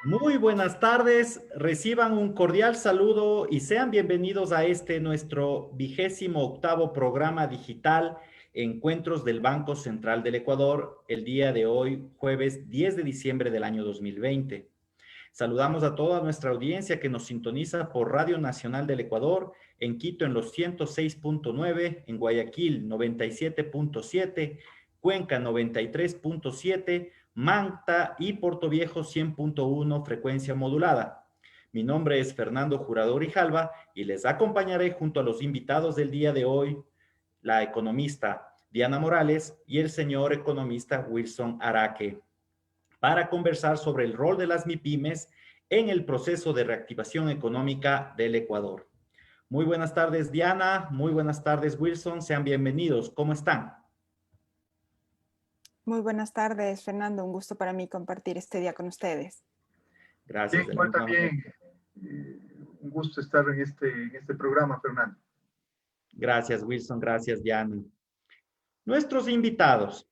Muy buenas tardes, reciban un cordial saludo y sean bienvenidos a este nuestro 28º programa digital Encuentros del Banco Central del Ecuador, el día de hoy, jueves 10 de diciembre del año 2020. Saludamos a toda nuestra audiencia que nos sintoniza por Radio Nacional del Ecuador, en Quito en los 106.9, en Guayaquil 97.7, Cuenca 93.7, Manta y Portoviejo 100.1 frecuencia modulada. Mi nombre es Fernando Jurado Grijalva y les acompañaré junto a los invitados del día de hoy, la economista Diana Morales y el señor economista Wilson Araque, para conversar sobre el rol de las MIPYMES en el proceso de reactivación económica del Ecuador. Muy buenas tardes, Diana. Muy buenas tardes, Wilson. Sean bienvenidos. ¿Cómo están? Muy buenas tardes, Fernando. Un gusto para mí compartir este día con ustedes. Gracias. Igual también, un gusto estar en este programa, Fernando. Gracias, Wilson. Gracias, Diana. Nuestros invitados.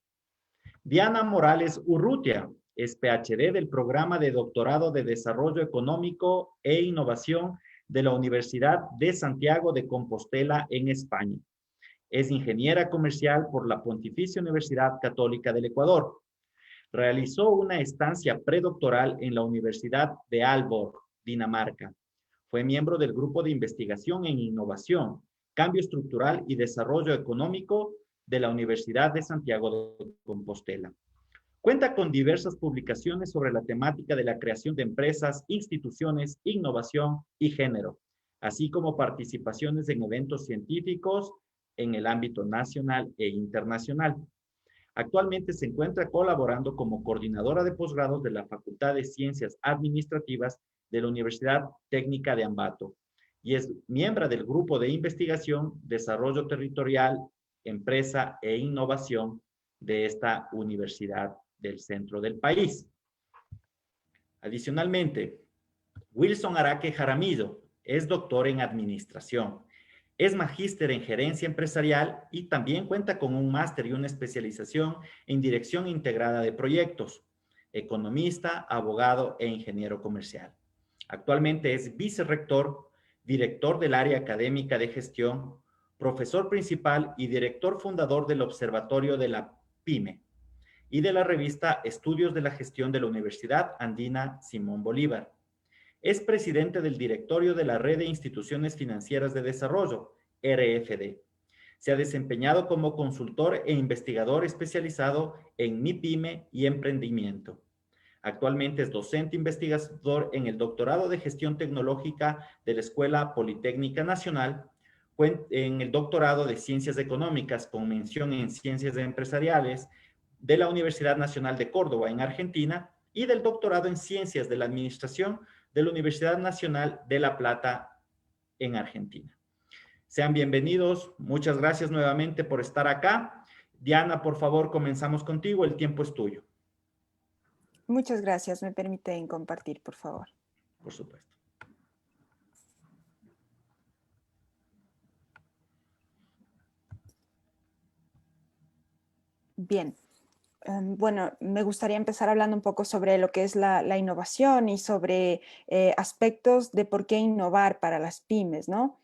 Diana Morales Urrutia es PhD del Programa de Doctorado de Desarrollo Económico e Innovación de la Universidad de Santiago de Compostela en España. Es ingeniera comercial por la Pontificia Universidad Católica del Ecuador. Realizó una estancia predoctoral en la Universidad de Aalborg, Dinamarca. Fue miembro del Grupo de Investigación en Innovación, Cambio Estructural y Desarrollo Económico de la Universidad de Santiago de Compostela. Cuenta con diversas publicaciones sobre la temática de la creación de empresas, instituciones, innovación y género, así como participaciones en eventos científicos en el ámbito nacional e internacional. Actualmente se encuentra colaborando como coordinadora de posgrados de la Facultad de Ciencias Administrativas de la Universidad Técnica de Ambato y es miembro del Grupo de Investigación, Desarrollo Territorial, Empresa e Innovación de esta universidad del centro del país. Adicionalmente, Wilson Araque Jaramillo es doctor en Administración. Es magíster en Gerencia Empresarial y también cuenta con un máster y una especialización en Dirección Integrada de Proyectos. Economista, abogado e ingeniero comercial. Actualmente es vicerrector, director del área académica de gestión, profesor principal y director fundador del Observatorio de la PYME y de la revista Estudios de la Gestión de la Universidad Andina Simón Bolívar. Es presidente del directorio de la Red de Instituciones Financieras de Desarrollo, RFD. Se ha desempeñado como consultor e investigador especializado en MIPYME y emprendimiento. Actualmente es docente investigador en el doctorado de Gestión Tecnológica de la Escuela Politécnica Nacional, en el doctorado de Ciencias Económicas con mención en Ciencias Empresariales de la Universidad Nacional de Córdoba en Argentina y del doctorado en Ciencias de la Administración de la Universidad Nacional de La Plata en Argentina. Sean bienvenidos. Muchas gracias nuevamente por estar acá. Diana, por favor, comenzamos contigo. El tiempo es tuyo. Muchas gracias. Me permiten compartir, por favor. Por supuesto. Bien. Bueno, me gustaría empezar hablando un poco sobre lo que es la innovación y sobre aspectos de por qué innovar para las pymes, ¿no?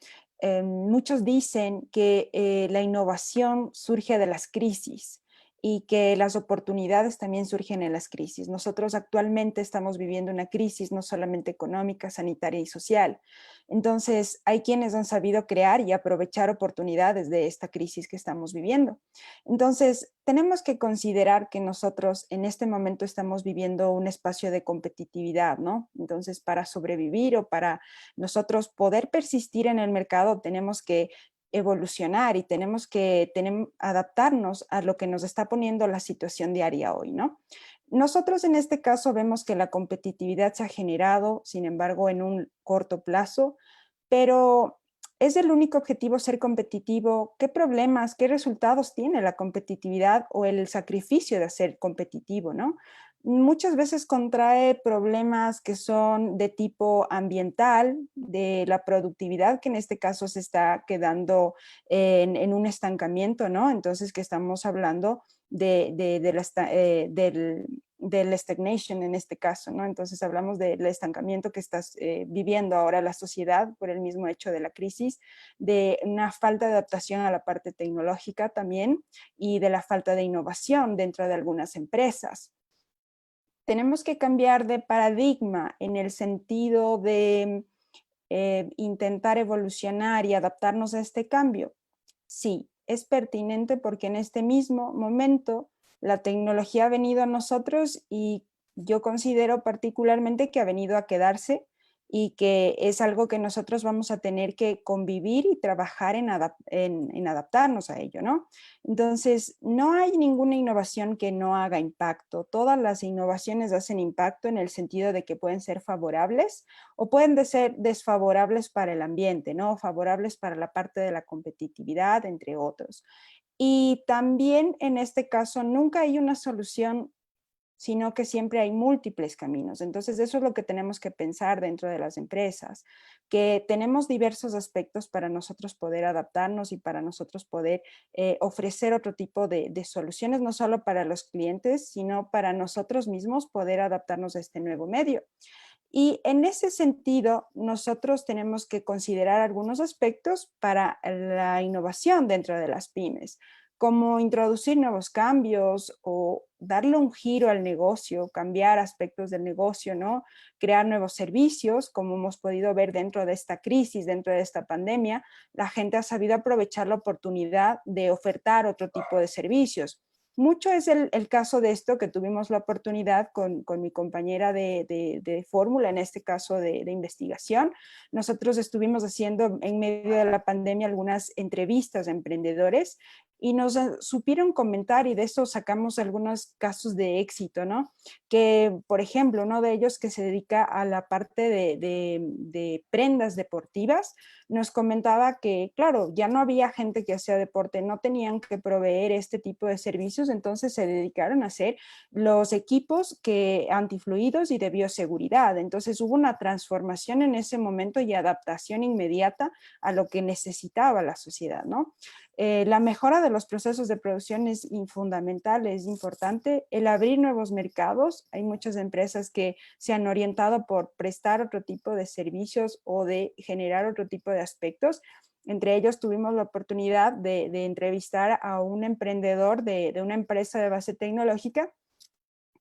Muchos dicen que la innovación surge de las crisis y que las oportunidades también surgen en las crisis. Nosotros actualmente estamos viviendo una crisis no solamente económica, sanitaria y social. Entonces, hay quienes han sabido crear y aprovechar oportunidades de esta crisis que estamos viviendo. Entonces, tenemos que considerar que nosotros en este momento estamos viviendo un espacio de competitividad, ¿no? Entonces, para sobrevivir o para nosotros poder persistir en el mercado, tenemos que evolucionar y tenemos que adaptarnos a lo que nos está poniendo la situación diaria hoy, ¿no? Nosotros en este caso vemos que la competitividad se ha generado, sin embargo, en un corto plazo, pero ¿es el único objetivo ser competitivo? ¿Qué problemas, qué resultados tiene la competitividad o el sacrificio de ser competitivo, ¿no? Muchas veces contrae problemas que son de tipo ambiental, de la productividad, que en este caso se está quedando en un estancamiento, ¿no? Entonces, que estamos hablando del stagnation en este caso, ¿no? Entonces hablamos del estancamiento que está viviendo ahora la sociedad por el mismo hecho de la crisis, de una falta de adaptación a la parte tecnológica también y de la falta de innovación dentro de algunas empresas. Tenemos que cambiar de paradigma en el sentido de intentar evolucionar y adaptarnos a este cambio. Sí, es pertinente porque en este mismo momento la tecnología ha venido a nosotros y yo considero particularmente que ha venido a quedarse y que es algo que nosotros vamos a tener que convivir y trabajar en adaptarnos a ello, ¿no? Entonces, no hay ninguna innovación que no haga impacto. Todas las innovaciones hacen impacto en el sentido de que pueden ser favorables o pueden ser desfavorables para el ambiente, ¿no? Favorables para la parte de la competitividad, entre otros. Y también en este caso nunca hay una solución, sino que siempre hay múltiples caminos. Entonces, eso es lo que tenemos que pensar dentro de las empresas, que tenemos diversos aspectos para nosotros poder adaptarnos y para nosotros poder ofrecer otro tipo de soluciones, no solo para los clientes, sino para nosotros mismos poder adaptarnos a este nuevo medio. Y en ese sentido, nosotros tenemos que considerar algunos aspectos para la innovación dentro de las pymes, como introducir nuevos cambios o darle un giro al negocio, cambiar aspectos del negocio, ¿no? Crear nuevos servicios, como hemos podido ver dentro de esta crisis, dentro de esta pandemia, la gente ha sabido aprovechar la oportunidad de ofertar otro tipo de servicios. Mucho es el caso de esto que tuvimos la oportunidad con mi compañera de fórmula, en este caso de investigación. Nosotros estuvimos haciendo en medio de la pandemia algunas entrevistas a emprendedores y nos supieron comentar, y de eso sacamos algunos casos de éxito, ¿no? Que, por ejemplo, uno de ellos que se dedica a la parte de prendas deportivas, nos comentaba que, claro, ya no había gente que hacía deporte, no tenían que proveer este tipo de servicios, entonces se dedicaron a hacer los equipos antifluidos y de bioseguridad. Entonces hubo una transformación en ese momento y adaptación inmediata a lo que necesitaba la sociedad, ¿no? La mejora de los procesos de producción es fundamental, es importante. El abrir nuevos mercados, hay muchas empresas que se han orientado por prestar otro tipo de servicios o de generar otro tipo de aspectos. Entre ellos tuvimos la oportunidad de entrevistar a un emprendedor de una empresa de base tecnológica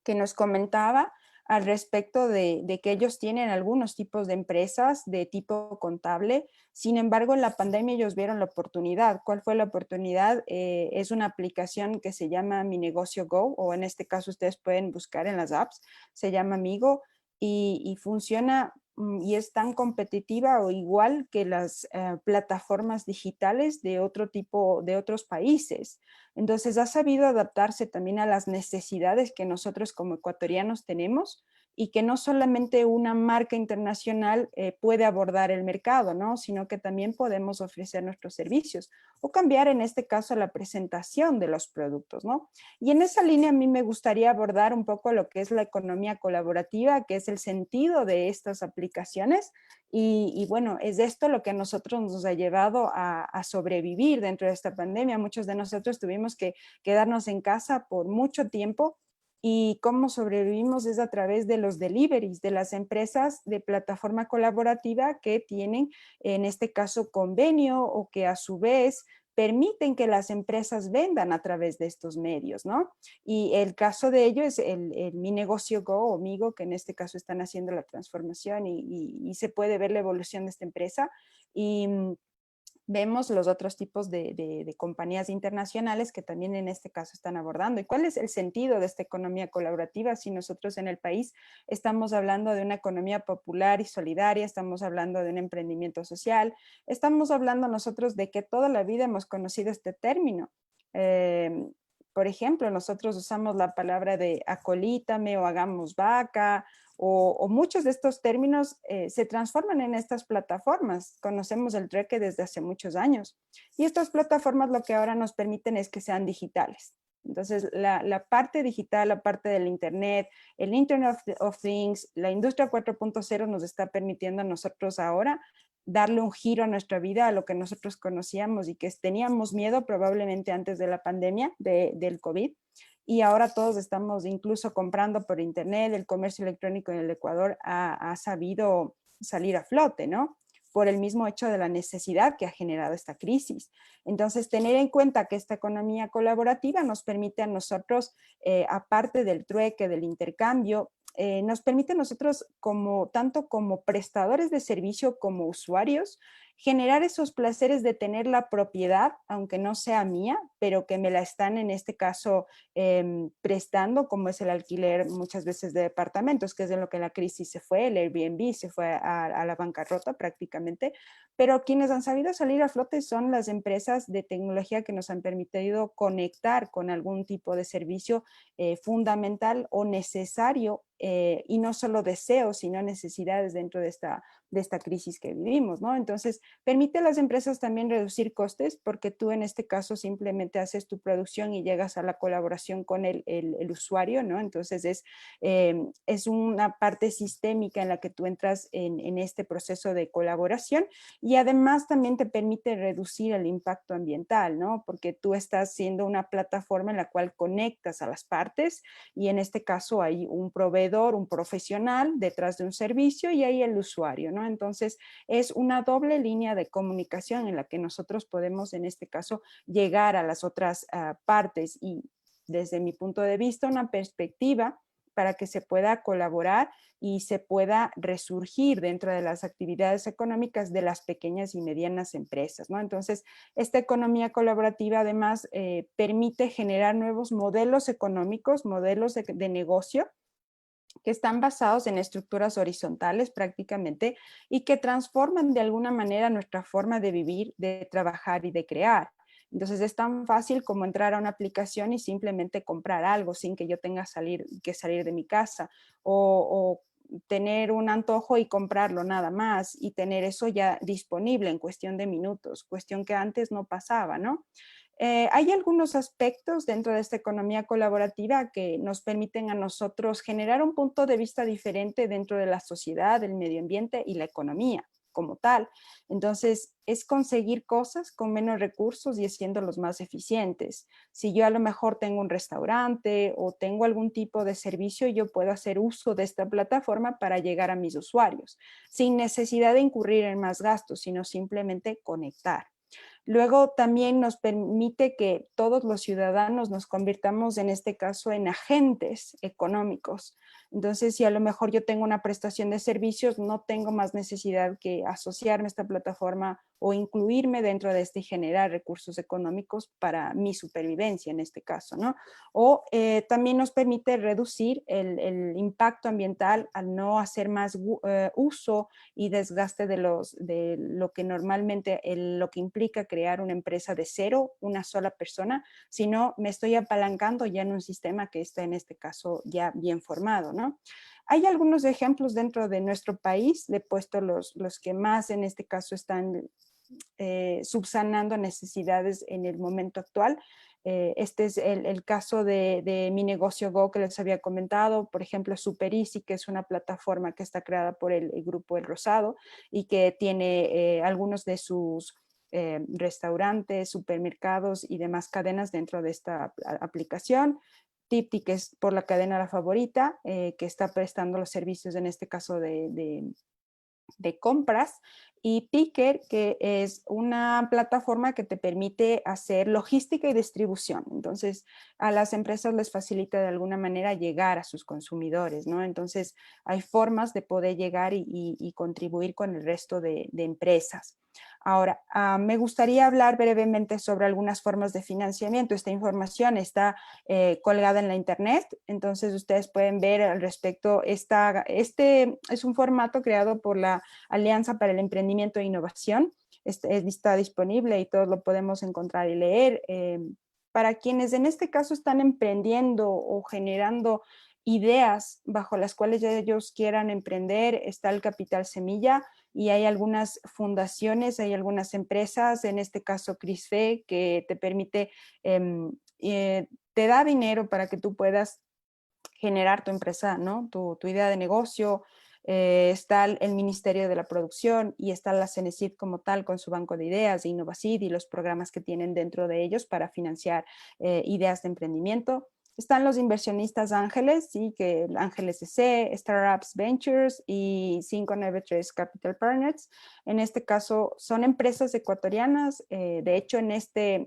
que nos comentaba al respecto de que ellos tienen algunos tipos de empresas de tipo contable. Sin embargo, en la pandemia ellos vieron la oportunidad. ¿Cuál fue la oportunidad? Es una aplicación que se llama Mi Negocio Go, o en este caso ustedes pueden buscar en las apps, se llama Migo, y funciona y es tan competitiva o igual que las plataformas digitales de otro tipo, de otros países. Entonces ha sabido adaptarse también a las necesidades que nosotros como ecuatorianos tenemos y que no solamente una marca internacional puede abordar el mercado, ¿no? Sino que también podemos ofrecer nuestros servicios o cambiar en este caso la presentación de los productos, ¿no? Y en esa línea a mí me gustaría abordar un poco lo que es la economía colaborativa, que es el sentido de estas aplicaciones y bueno, es esto lo que a nosotros nos ha llevado a sobrevivir dentro de esta pandemia. Muchos de nosotros tuvimos que quedarnos en casa por mucho tiempo y cómo sobrevivimos es a través de los deliveries, de las empresas de plataforma colaborativa que tienen, en este caso, convenio o que a su vez permiten que las empresas vendan a través de estos medios, ¿no? Y el caso de ello es el Mi Negocio Go o Migo, que en este caso están haciendo la transformación y se puede ver la evolución de esta empresa. Y vemos los otros tipos de compañías internacionales que también en este caso están abordando. ¿Y cuál es el sentido de esta economía colaborativa si nosotros en el país estamos hablando de una economía popular y solidaria, estamos hablando de un emprendimiento social, estamos hablando nosotros de que toda la vida hemos conocido este término? Por ejemplo, nosotros usamos la palabra de acolítame o hagamos vaca, o muchos de estos términos se transforman en estas plataformas. Conocemos el trueque desde hace muchos años y estas plataformas lo que ahora nos permiten es que sean digitales. Entonces, la parte digital, la parte del Internet, el Internet of Things, la industria 4.0 nos está permitiendo a nosotros ahora darle un giro a nuestra vida, a lo que nosotros conocíamos y que teníamos miedo probablemente antes de la pandemia del COVID. Y ahora todos estamos incluso comprando por internet, el comercio electrónico en el Ecuador ha sabido salir a flote, ¿no? Por el mismo hecho de la necesidad que ha generado esta crisis. Entonces, tener en cuenta que esta economía colaborativa nos permite a nosotros, aparte del trueque, del intercambio, nos permite a nosotros, tanto como prestadores de servicio como usuarios, generar esos placeres de tener la propiedad, aunque no sea mía, pero que me la están en este caso prestando, como es el alquiler muchas veces de departamentos, que es de lo que la crisis se fue, el Airbnb se fue a la bancarrota prácticamente, pero quienes han sabido salir a flote son las empresas de tecnología que nos han permitido conectar con algún tipo de servicio fundamental o necesario y no solo deseos, sino necesidades dentro de esta crisis que vivimos, ¿no? Entonces, permite a las empresas también reducir costes porque tú en este caso simplemente haces tu producción y llegas a la colaboración con el usuario, ¿no? Entonces, es una parte sistémica en la que tú entras en este proceso de colaboración y además también te permite reducir el impacto ambiental, ¿no? Porque tú estás siendo una plataforma en la cual conectas a las partes y en este caso hay un proveedor, un profesional detrás de un servicio y hay el usuario, ¿no? Entonces es una doble línea de comunicación en la que nosotros podemos en este caso llegar a las otras partes y desde mi punto de vista una perspectiva para que se pueda colaborar y se pueda resurgir dentro de las actividades económicas de las pequeñas y medianas empresas, ¿no? Entonces, esta economía colaborativa además permite generar nuevos modelos económicos, modelos de negocio, que están basados en estructuras horizontales prácticamente y que transforman de alguna manera nuestra forma de vivir, de trabajar y de crear. Entonces es tan fácil como entrar a una aplicación y simplemente comprar algo sin que yo tenga que salir de mi casa o tener un antojo y comprarlo nada más y tener eso ya disponible en cuestión de minutos, cuestión que antes no pasaba, ¿no? Hay algunos aspectos dentro de esta economía colaborativa que nos permiten a nosotros generar un punto de vista diferente dentro de la sociedad, el medio ambiente y la economía como tal. Entonces, es conseguir cosas con menos recursos y haciéndolos más eficientes. Si yo a lo mejor tengo un restaurante o tengo algún tipo de servicio, yo puedo hacer uso de esta plataforma para llegar a mis usuarios, sin necesidad de incurrir en más gastos, sino simplemente conectar. Luego también nos permite que todos los ciudadanos nos convirtamos en este caso en agentes económicos. Entonces, si a lo mejor yo tengo una prestación de servicios, no tengo más necesidad que asociarme a esta plataforma o incluirme dentro de este y generar recursos económicos para mi supervivencia en este caso, ¿no? O también nos permite reducir el impacto ambiental al no hacer más uso y desgaste de lo que normalmente, lo que implica crear una empresa de cero, una sola persona, sino me estoy apalancando ya en un sistema que está en este caso ya bien formado, ¿no? Hay algunos ejemplos dentro de nuestro país, le he puesto los que más en este caso están subsanando necesidades en el momento actual. Este es el caso de Mi Negocio Go que les había comentado, por ejemplo Super Easy, que es una plataforma que está creada por el grupo El Rosado y que tiene algunos de sus restaurantes, supermercados y demás cadenas dentro de esta aplicación. Tipti, que es por la cadena La Favorita, que está prestando los servicios en este caso de compras, y Picker, que es una plataforma que te permite hacer logística y distribución. Entonces, a las empresas les facilita de alguna manera llegar a sus consumidores, ¿no? Entonces, hay formas de poder llegar y contribuir con el resto de empresas. Ahora, me gustaría hablar brevemente sobre algunas formas de financiamiento. Esta información está colgada en la internet, entonces ustedes pueden ver al respecto. Este es un formato creado por la Alianza para el Emprendimiento e Innovación. Está disponible y todos lo podemos encontrar y leer. Para quienes en este caso están emprendiendo o generando ideas bajo las cuales ellos quieran emprender, está el Capital Semilla, y hay algunas fundaciones, hay algunas empresas, en este caso CRISFE, que te permite, te da dinero para que tú puedas generar tu empresa, ¿no? Tu idea de negocio. Está el Ministerio de la Producción y está la CENESID como tal con su banco de ideas, de Innovacid y los programas que tienen dentro de ellos para financiar ideas de emprendimiento. Están los inversionistas ángeles, ¿sí? Que Ángeles CC, Startups Ventures y 593 Capital Partners. En este caso son empresas ecuatorianas. De hecho, en este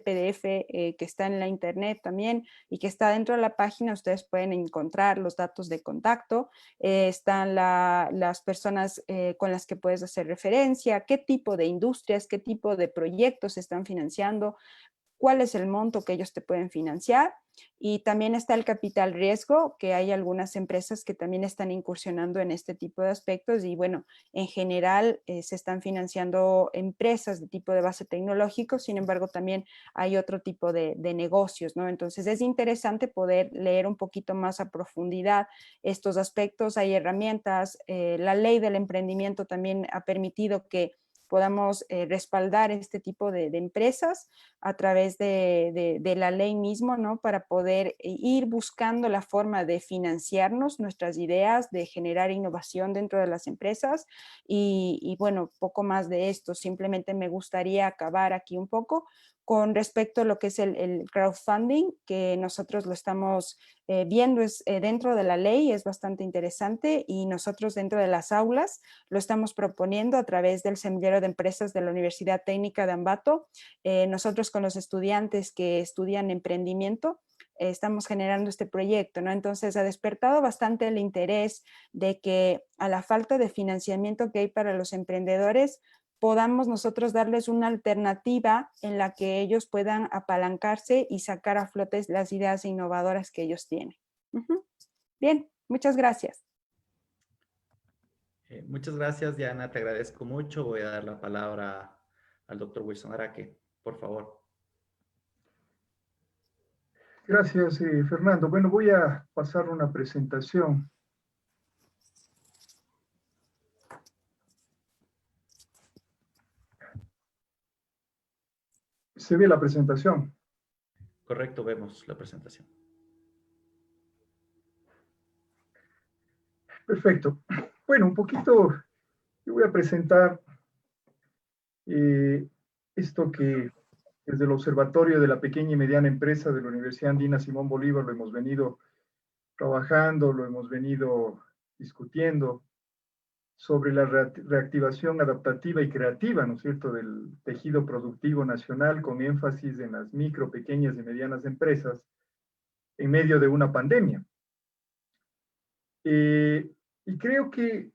PDF que está en la internet también y que está dentro de la página, ustedes pueden encontrar los datos de contacto. Están las personas con las que puedes hacer referencia, qué tipo de industrias, qué tipo de proyectos se están financiando, cuál es el monto que ellos te pueden financiar. Y también está el capital riesgo, que hay algunas empresas que también están incursionando en este tipo de aspectos y bueno, en general se están financiando empresas de tipo de base tecnológico, sin embargo también hay otro tipo de negocios, ¿no? Entonces es interesante poder leer un poquito más a profundidad estos aspectos, hay herramientas, la ley del emprendimiento también ha permitido que podamos respaldar este tipo de empresas a través de la ley mismo, ¿no? Para poder ir buscando la forma de financiarnos nuestras ideas, de generar innovación dentro de las empresas y bueno, poco más de esto. Simplemente me gustaría acabar aquí un poco con respecto a lo que es el crowdfunding, que nosotros lo estamos viendo dentro de la ley, es bastante interesante y nosotros dentro de las aulas lo estamos proponiendo a través del semillero de empresas de la Universidad Técnica de Ambato. Nosotros con los estudiantes que estudian emprendimiento estamos generando este proyecto, ¿no? Entonces ha despertado bastante el interés de que a la falta de financiamiento que hay para los emprendedores, podamos nosotros darles una alternativa en la que ellos puedan apalancarse y sacar a flote las ideas innovadoras que ellos tienen. Bien, muchas gracias. Muchas gracias, Diana, te agradezco mucho. Voy a dar la palabra al doctor Wilson Araque, por favor. Gracias, Fernando. Bueno, voy a pasar una presentación. ¿Se ve la presentación? Correcto, vemos la presentación. Perfecto. Bueno, un poquito, yo voy a presentar esto que desde el Observatorio de la Pequeña y Mediana Empresa de la Universidad Andina Simón Bolívar lo hemos venido trabajando, lo hemos venido discutiendo sobre la reactivación adaptativa y creativa, ¿no es cierto?, del tejido productivo nacional con énfasis en las micro, pequeñas y medianas empresas en medio de una pandemia. Y creo que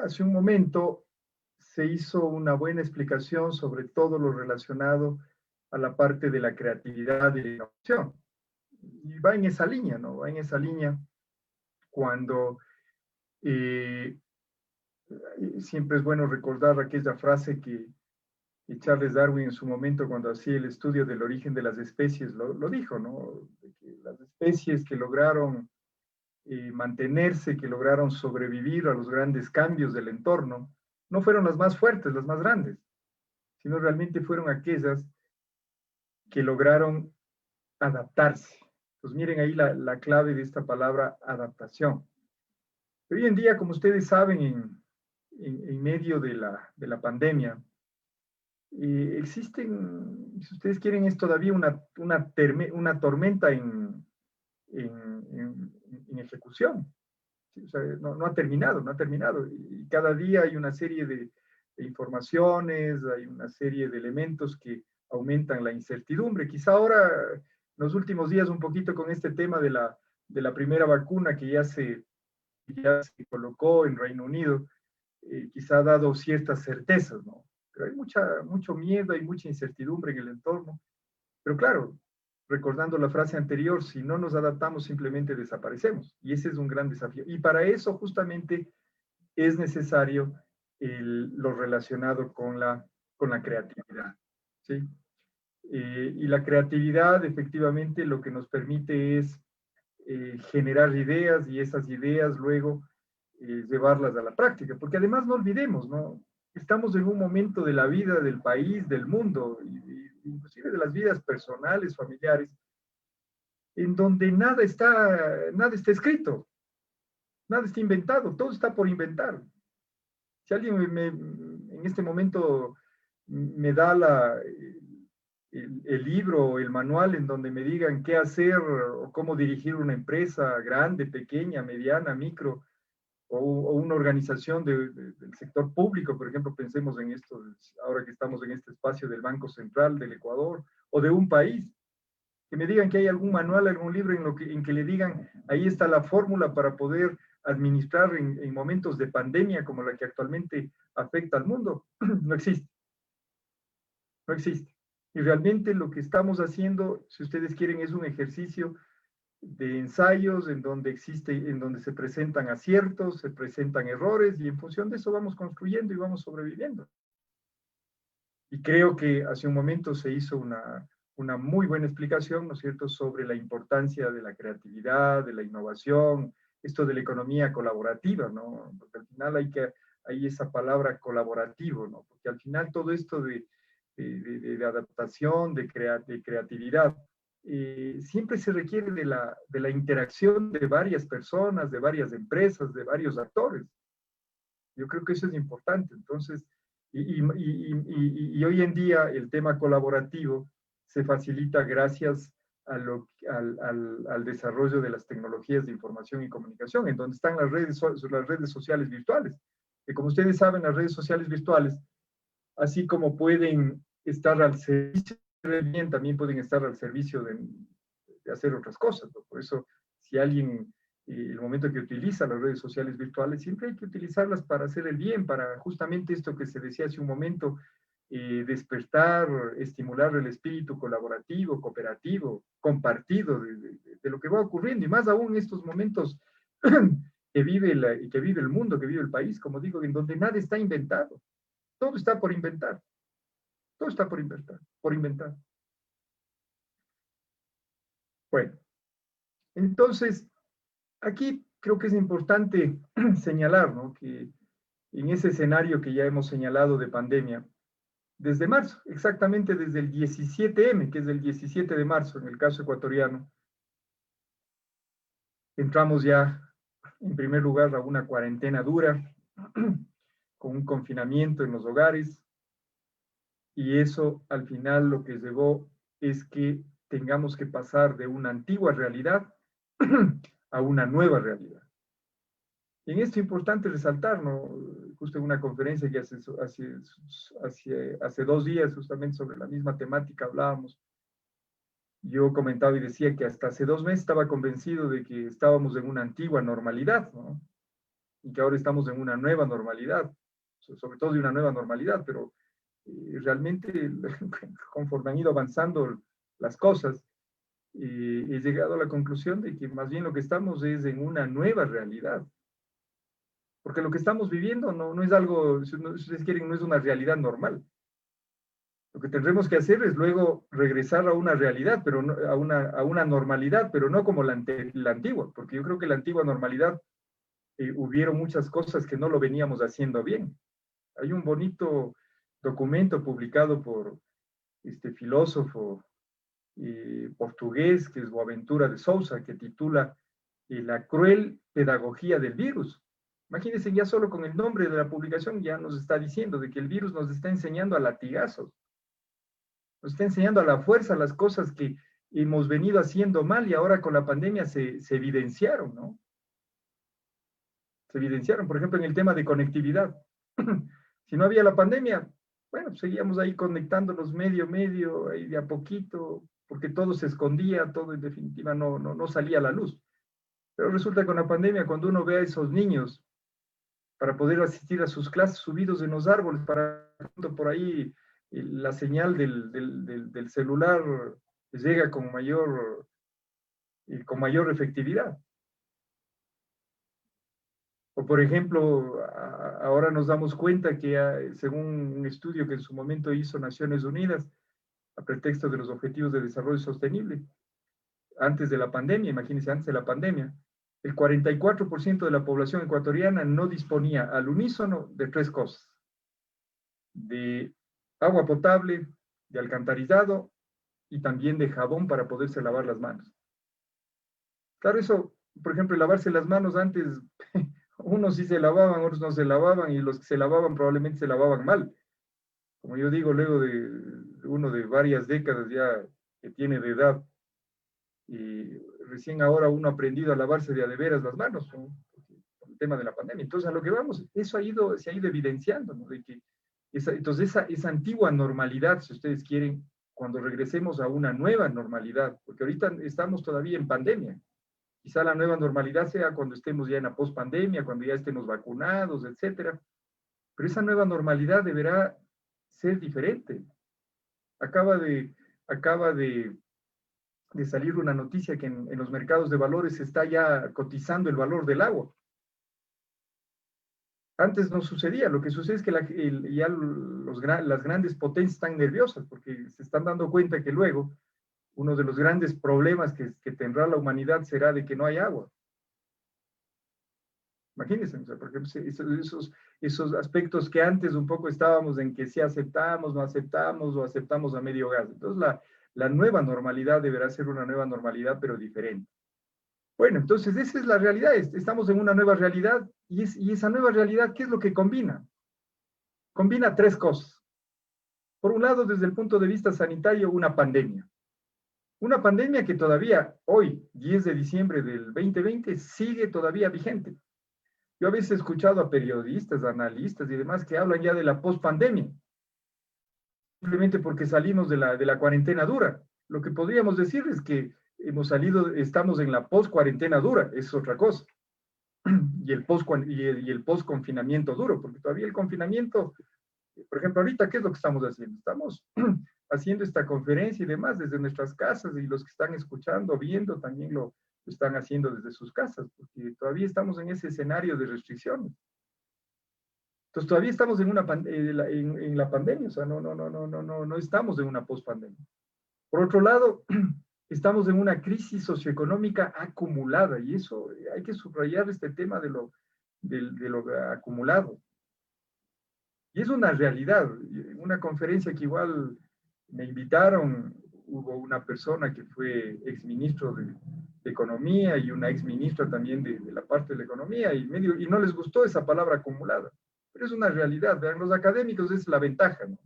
hace un momento se hizo una buena explicación sobre todo lo relacionado a la parte de la creatividad y la innovación. Y va en esa línea, ¿no? Va en esa línea cuando siempre es bueno recordar aquella frase que Charles Darwin en su momento, cuando hacía el estudio del origen de las especies, lo dijo, ¿no? De que las especies que lograron mantenerse, que lograron sobrevivir a los grandes cambios del entorno, no fueron las más fuertes, las más grandes, sino realmente fueron aquellas que lograron adaptarse. Pues miren ahí la clave de esta palabra adaptación. Hoy en día, como ustedes saben, en medio de la pandemia, existen, si ustedes quieren, es todavía una tormenta en ejecución. ¿Sí? O sea, no ha terminado, no ha terminado. Y cada día hay una serie de informaciones, hay una serie de elementos que aumentan la incertidumbre. Quizá ahora, en los últimos días, un poquito con este tema de la primera vacuna que ya se colocó en Reino Unido, quizá ha dado ciertas certezas, ¿no? Pero hay mucho miedo, hay mucha incertidumbre en el entorno. Pero claro, recordando la frase anterior, si no nos adaptamos simplemente desaparecemos. Y ese es un gran desafío. Y para eso justamente es necesario lo relacionado con la creatividad. ¿Sí? Y la creatividad efectivamente lo que nos permite es generar ideas y esas ideas luego llevarlas a la práctica. Porque además no olvidemos, ¿no? Estamos en un momento de la vida del país, del mundo, inclusive de las vidas personales, familiares, en donde nada está escrito, nada está inventado, todo está por inventar. Si alguien en este momento me da el libro, el manual en donde me digan qué hacer o cómo dirigir una empresa grande, pequeña, mediana, micro, o una organización del sector público, por ejemplo, pensemos en esto, ahora que estamos en este espacio del Banco Central del Ecuador, o de un país, que me digan que hay algún manual, algún libro en que le digan, ahí está la fórmula para poder administrar en momentos de pandemia como la que actualmente afecta al mundo. No existe. No existe. Y realmente lo que estamos haciendo, si ustedes quieren, es un ejercicio de ensayos en donde se presentan aciertos, se presentan errores y en función de eso vamos construyendo y vamos sobreviviendo. Y creo que hace un momento se hizo una muy buena explicación, ¿no es cierto?, sobre la importancia de la creatividad, de la innovación, esto de la economía colaborativa, ¿no? Porque al final hay esa palabra colaborativo, ¿no? Porque al final todo esto de adaptación, de creatividad, siempre se requiere de la interacción de varias personas, de varias empresas, de varios actores. Yo creo que eso es importante. Entonces, y hoy en día el tema colaborativo se facilita gracias al desarrollo de las tecnologías de información y comunicación, en donde están las redes sociales virtuales. Que como ustedes saben, las redes sociales virtuales, así como pueden estar al servicio del bien, también pueden estar al servicio de hacer otras cosas, ¿no? Por eso, si alguien, el momento que utiliza las redes sociales virtuales, siempre hay que utilizarlas para hacer el bien, para justamente esto que se decía hace un momento, despertar, estimular el espíritu colaborativo, cooperativo, compartido de lo que va ocurriendo, y más aún en estos momentos que vive el mundo, que vive el país, como digo, en donde nada está inventado. Todo está por inventar. Todo está por inventar. Bueno, entonces, aquí creo que es importante señalar, ¿no?, que en ese escenario que ya hemos señalado de pandemia, desde marzo, exactamente desde el 17M, que es el 17 de marzo en el caso ecuatoriano, entramos ya, en primer lugar, a una cuarentena dura, con un confinamiento en los hogares, y eso al final lo que llevó es que tengamos que pasar de una antigua realidad a una nueva realidad. Y en esto es importante resaltar, ¿no?, justo en una conferencia que hace 2 días, justamente sobre la misma temática hablábamos, Yo comentaba y decía que hasta hace 2 meses estaba convencido de que estábamos en una antigua normalidad, ¿no? Y que ahora estamos en una nueva normalidad, sobre todo de una nueva normalidad, pero realmente conforme han ido avanzando las cosas, he llegado a la conclusión de que más bien lo que estamos es en una nueva realidad. Porque lo que estamos viviendo no es algo, si ustedes quieren, no es una realidad normal. Lo que tendremos que hacer es luego regresar a una realidad, pero no, a una normalidad, pero no como la antigua, porque yo creo que la antigua normalidad hubieron muchas cosas que no lo veníamos haciendo bien. Hay un bonito documento publicado por este filósofo portugués, que es Boaventura de Sousa, que titula La cruel pedagogía del virus. Imagínense, ya solo con el nombre de la publicación ya nos está diciendo de que el virus nos está enseñando a latigazos, nos está enseñando a la fuerza las cosas que hemos venido haciendo mal y ahora con la pandemia se evidenciaron, ¿no? Se evidenciaron, por ejemplo, en el tema de conectividad. Si no había la pandemia, bueno, seguíamos ahí conectándonos medio, ahí de a poquito, porque todo se escondía, todo en definitiva no salía a la luz. Pero resulta que con la pandemia, cuando uno ve a esos niños para poder asistir a sus clases subidos en los árboles, para por ahí la señal del celular llega con mayor efectividad. O por ejemplo, ahora nos damos cuenta que según un estudio que en su momento hizo Naciones Unidas, a pretexto de los Objetivos de Desarrollo Sostenible, antes de la pandemia, imagínense, antes de la pandemia, el 44% de la población ecuatoriana no disponía al unísono de 3 cosas: de agua potable, de alcantarillado y también de jabón para poderse lavar las manos. Claro, eso, por ejemplo, lavarse las manos antes, unos sí se lavaban, otros no se lavaban, y los que se lavaban probablemente se lavaban mal. Como yo digo, luego de uno de varias décadas ya que tiene de edad, y recién ahora uno ha aprendido a lavarse de a de veras las manos, ¿no? Por el tema de la pandemia. Entonces, a lo que vamos, eso se ha ido evidenciando, ¿no? De que entonces esa antigua normalidad, si ustedes quieren, cuando regresemos a una nueva normalidad, porque ahorita estamos todavía en pandemia, quizá la nueva normalidad sea cuando estemos ya en la pospandemia, cuando ya estemos vacunados, etcétera, pero esa nueva normalidad deberá ser diferente. Acaba de salir una noticia que en los mercados de valores se está ya cotizando el valor del agua. Antes no sucedía, lo que sucede es que ya las grandes potencias están nerviosas porque se están dando cuenta que luego uno de los grandes problemas que tendrá la humanidad será de que no hay agua. Imagínense, o sea, por ejemplo, esos aspectos que antes un poco estábamos en que sí aceptamos, no aceptamos o aceptamos a medio gas. Entonces, la nueva normalidad deberá ser una nueva normalidad, pero diferente. Bueno, entonces esa es la realidad. Estamos en una nueva realidad y esa nueva realidad, ¿qué es lo que combina? Combina 3 cosas. Por un lado, desde el punto de vista sanitario, una pandemia. Una pandemia que todavía hoy, 10 de diciembre del 2020, sigue todavía vigente. Yo a veces he escuchado a periodistas, analistas y demás que hablan ya de la pospandemia, simplemente porque salimos de la cuarentena dura. Lo que podríamos decir es que estamos en la post-cuarentena dura, es otra cosa. Y el post-confinamiento duro, porque todavía el confinamiento, por ejemplo, ahorita, ¿qué es lo que estamos haciendo? Estamos haciendo esta conferencia y demás desde nuestras casas, y los que están escuchando, viendo, también lo están haciendo desde sus casas, porque todavía estamos en ese escenario de restricciones. Entonces todavía estamos en la pandemia, o sea, no estamos en una pospandemia. Por otro lado, estamos en una crisis socioeconómica acumulada, y eso hay que subrayar este tema de lo acumulado. Y es una realidad. En una conferencia que igual me invitaron, hubo una persona que fue exministro de Economía y una exministra también de la parte de la economía, y no les gustó esa palabra acumulada. Pero es una realidad. Vean, los académicos es la ventaja, ¿no?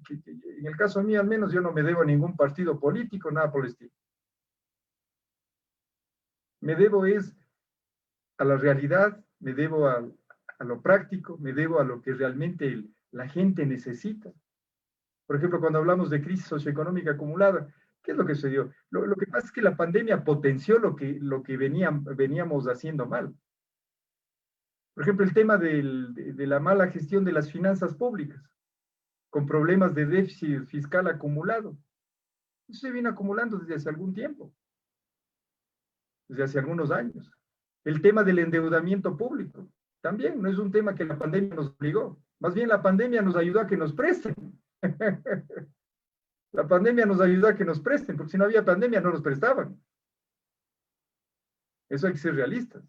Que en el caso mío, al menos, yo no me debo a ningún partido político, nada por el estilo. Me debo a la realidad, me debo a lo práctico, me debo a lo que realmente la gente necesita. Por ejemplo, cuando hablamos de crisis socioeconómica acumulada, ¿Qué es lo que sucedió? Lo que pasa es que la pandemia potenció lo que veníamos haciendo mal. Por ejemplo, el tema de la mala gestión de las finanzas públicas, con problemas de déficit fiscal acumulado. Eso se viene acumulando desde hace algún tiempo, desde hace algunos años. El tema del endeudamiento público, también no es un tema que la pandemia nos obligó. Más bien la pandemia nos ayudó a que nos presten. La pandemia nos ayudó a que nos presten, porque si no había pandemia no nos prestaban. Eso hay que ser realistas.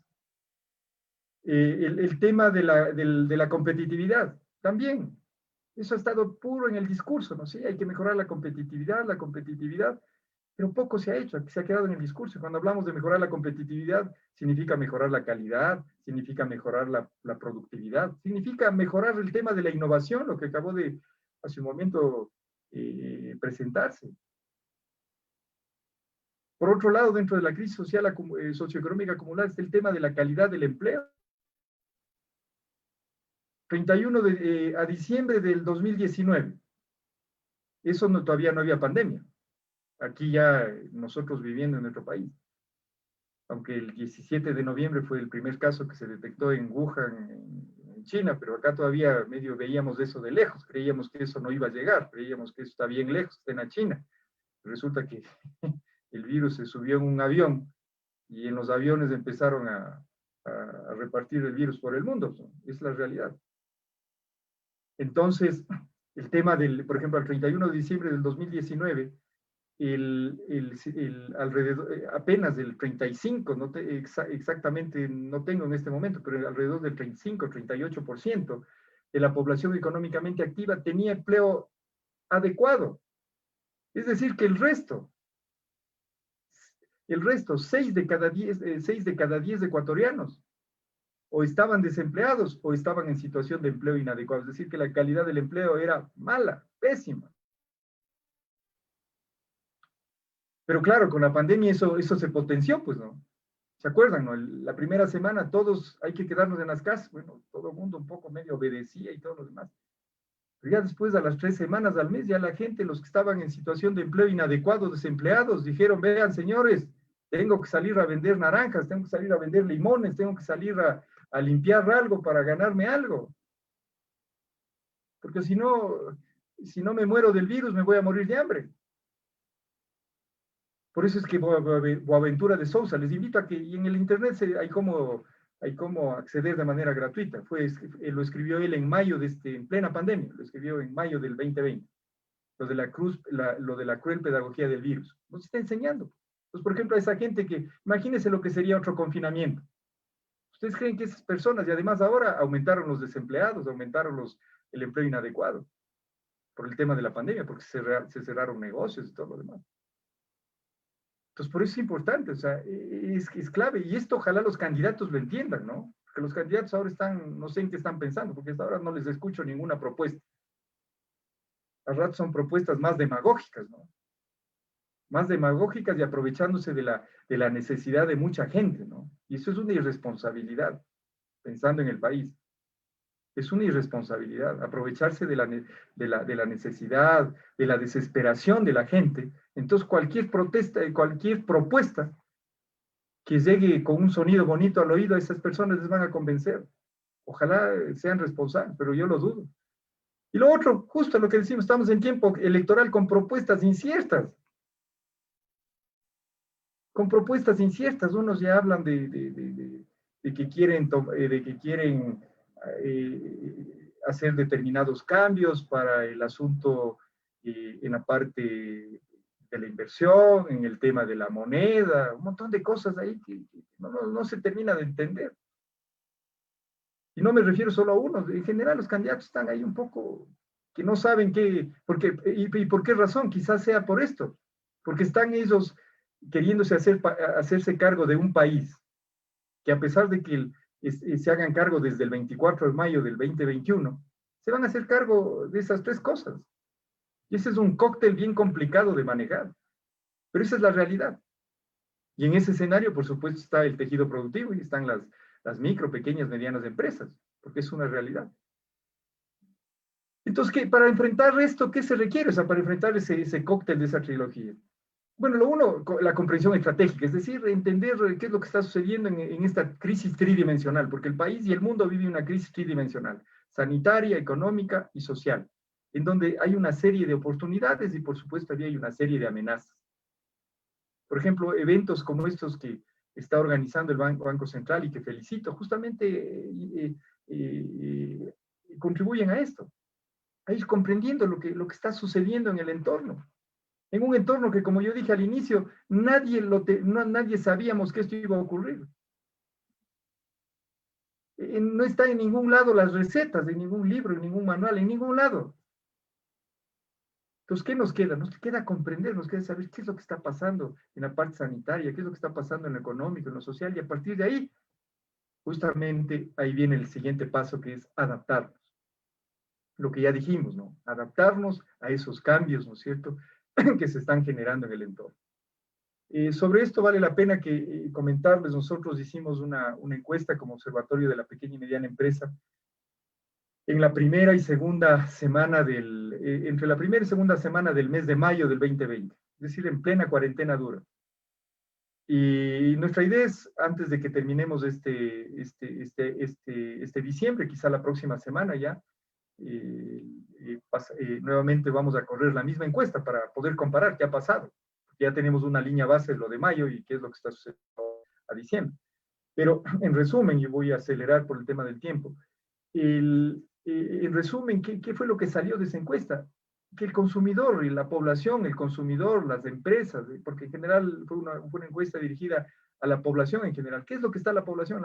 El tema de la competitividad, también. Eso ha estado puro en el discurso, ¿no? Sí, hay que mejorar la competitividad, pero poco se ha hecho, se ha quedado en el discurso. Cuando hablamos de mejorar la competitividad, significa mejorar la calidad, significa mejorar la productividad, significa mejorar el tema de la innovación, lo que acabó de hace un momento presentarse. Por otro lado, dentro de la crisis social socioeconómica acumulada está el tema de la calidad del empleo. 31 a diciembre del 2019. Eso todavía no había pandemia. Aquí ya nosotros viviendo en nuestro país. Aunque el 17 de noviembre fue el primer caso que se detectó en Wuhan, en China, pero acá todavía medio veíamos eso de lejos. Creíamos que eso no iba a llegar, creíamos que eso está bien lejos, está en la China. Resulta que el virus se subió en un avión y en los aviones empezaron a repartir el virus por el mundo. Es la realidad. Entonces, el tema por ejemplo, al 31 de diciembre del 2019, alrededor, apenas del 35, exactamente no tengo en este momento, pero alrededor del 35, 38% de la población económicamente activa tenía empleo adecuado. Es decir, que el resto, 6 de cada 10 ecuatorianos, o estaban desempleados o estaban en situación de empleo inadecuado. Es decir, que la calidad del empleo era mala, pésima. Pero claro, con la pandemia eso se potenció, pues, ¿no? ¿Se acuerdan, no? La primera semana todos hay que quedarnos en las casas. Bueno, todo el mundo un poco medio obedecía y todo lo demás. Pero ya después, a las 3 semanas, al mes, ya la gente, los que estaban en situación de empleo inadecuado, desempleados, dijeron, vean, señores, tengo que salir a vender naranjas, tengo que salir a vender limones, tengo que salir a limpiar algo para ganarme algo. Porque si no me muero del virus, me voy a morir de hambre. Por eso es que Boaventura de Sousa, les invito a que, y en el internet hay como acceder de manera gratuita. Lo escribió él en mayo, en plena pandemia, lo escribió en mayo del 2020. Lo de la cruel pedagogía del virus. Nos está enseñando. Pues, por ejemplo, a esa gente que, imagínense lo que sería otro confinamiento. ¿Ustedes creen que esas personas, y además ahora aumentaron los desempleados, aumentaron el empleo inadecuado por el tema de la pandemia, porque se cerraron negocios y todo lo demás? Entonces, por eso es importante, o sea, es clave. Y esto ojalá los candidatos lo entiendan, ¿no? Porque los candidatos ahora no sé en qué están pensando, porque hasta ahora no les escucho ninguna propuesta. Al rato son propuestas más demagógicas, ¿no? Más demagógicas y aprovechándose de la necesidad de mucha gente, ¿no? Y eso es una irresponsabilidad, pensando en el país. Es una irresponsabilidad, aprovecharse de la necesidad, de la desesperación de la gente. Entonces, cualquier protesta, cualquier propuesta que llegue con un sonido bonito al oído, a esas personas les van a convencer. Ojalá sean responsables, pero yo lo dudo. Y lo otro, justo lo que decimos, estamos en tiempo electoral con propuestas inciertas. Con propuestas inciertas, unos ya hablan de que quieren hacer determinados cambios para el asunto en la parte de la inversión, en el tema de la moneda, un montón de cosas ahí que no se termina de entender. Y no me refiero solo a unos, en general los candidatos están ahí un poco que no saben y por qué razón, quizás sea por esto, porque están ellos queriéndose hacerse cargo de un país que a pesar de que se hagan cargo desde el 24 de mayo del 2021, se van a hacer cargo de esas 3 cosas. Y ese es un cóctel bien complicado de manejar, pero esa es la realidad. Y en ese escenario, por supuesto, está el tejido productivo y están las micro, pequeñas, medianas empresas, porque es una realidad. Entonces, para enfrentar esto, ¿qué se requiere? O sea, para enfrentar ese cóctel de esa trilogía. Bueno, lo uno, la comprensión estratégica, es decir, entender qué es lo que está sucediendo en esta crisis tridimensional, porque el país y el mundo viven una crisis tridimensional, sanitaria, económica y social, en donde hay una serie de oportunidades y por supuesto hay una serie de amenazas. Por ejemplo, eventos como estos que está organizando el Banco Central y que felicito, justamente contribuyen a esto, a ir comprendiendo lo que está sucediendo en el entorno. En un entorno que, como yo dije al inicio, nadie sabíamos que esto iba a ocurrir. No está en ningún lado las recetas, en ningún libro, en ningún manual, en ningún lado. Entonces, ¿qué nos queda? Nos queda comprender, nos queda saber qué es lo que está pasando en la parte sanitaria, qué es lo que está pasando en lo económico, en lo social, y a partir de ahí, justamente ahí viene el siguiente paso, que es adaptarnos. Lo que ya dijimos, ¿no? Adaptarnos a esos cambios, ¿no es cierto?, que se están generando en el entorno. Sobre esto vale la pena que comentarles, nosotros hicimos una encuesta como Observatorio de la Pequeña y Mediana Empresa en la primera y segunda semana entre la primera y segunda semana del mes de mayo del 2020, es decir, en plena cuarentena dura. Y nuestra idea es, antes de que terminemos este diciembre, quizá la próxima semana ya, nuevamente vamos a correr la misma encuesta para poder comparar qué ha pasado. Ya tenemos una línea base de lo de mayo y qué es lo que está sucediendo a diciembre. Pero en resumen, y voy a acelerar por el tema del tiempo, en resumen, ¿qué fue lo que salió de esa encuesta? Que el consumidor y la población, el consumidor, las empresas, porque en general fue una encuesta dirigida a la población en general. ¿Qué es lo que está la población?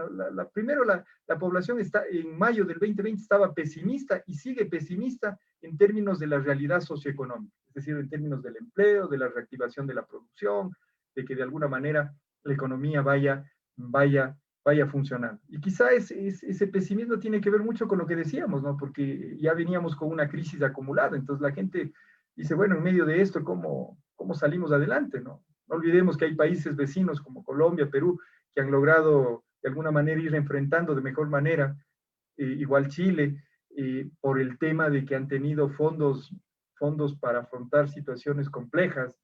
Primero, la población está en mayo del 2020 estaba pesimista y sigue pesimista en términos de la realidad socioeconómica, es decir, en términos del empleo, de la reactivación de la producción, de que de alguna manera la economía vaya funcionando. Y quizá ese pesimismo tiene que ver mucho con lo que decíamos, ¿no? Porque ya veníamos con una crisis acumulada, entonces la gente dice, bueno, en medio de esto, ¿cómo salimos adelante, no? No olvidemos que hay países vecinos como Colombia, Perú, que han logrado de alguna manera ir enfrentando de mejor manera, igual Chile, por el tema de que han tenido fondos para afrontar situaciones complejas,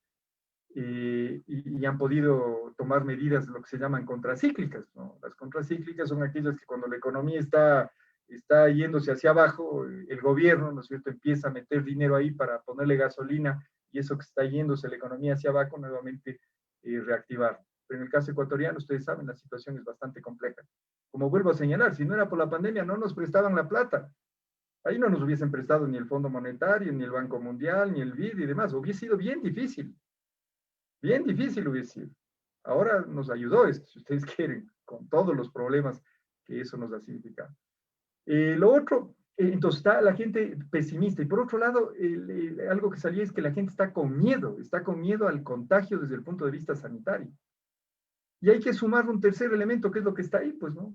y han podido tomar medidas, lo que se llaman contracíclicas, ¿no? Las contracíclicas son aquellas que cuando la economía está yéndose hacia abajo, el gobierno, ¿no es cierto?, empieza a meter dinero ahí para ponerle gasolina y eso que está yéndose la economía hacia abajo, nuevamente reactivar. Pero en el caso ecuatoriano, ustedes saben, la situación es bastante compleja. Como vuelvo a señalar, si no era por la pandemia, no nos prestaban la plata. Ahí no nos hubiesen prestado ni el Fondo Monetario, ni el Banco Mundial, ni el BID y demás. Hubiese sido bien difícil. Bien difícil hubiese sido. Ahora nos ayudó esto, si ustedes quieren, con todos los problemas que eso nos ha significado. Lo otro, entonces está la gente pesimista. Y por otro lado, algo que salía es que la gente está con miedo al contagio desde el punto de vista sanitario. Y hay que sumar un tercer elemento, que es lo que está ahí, pues, ¿no?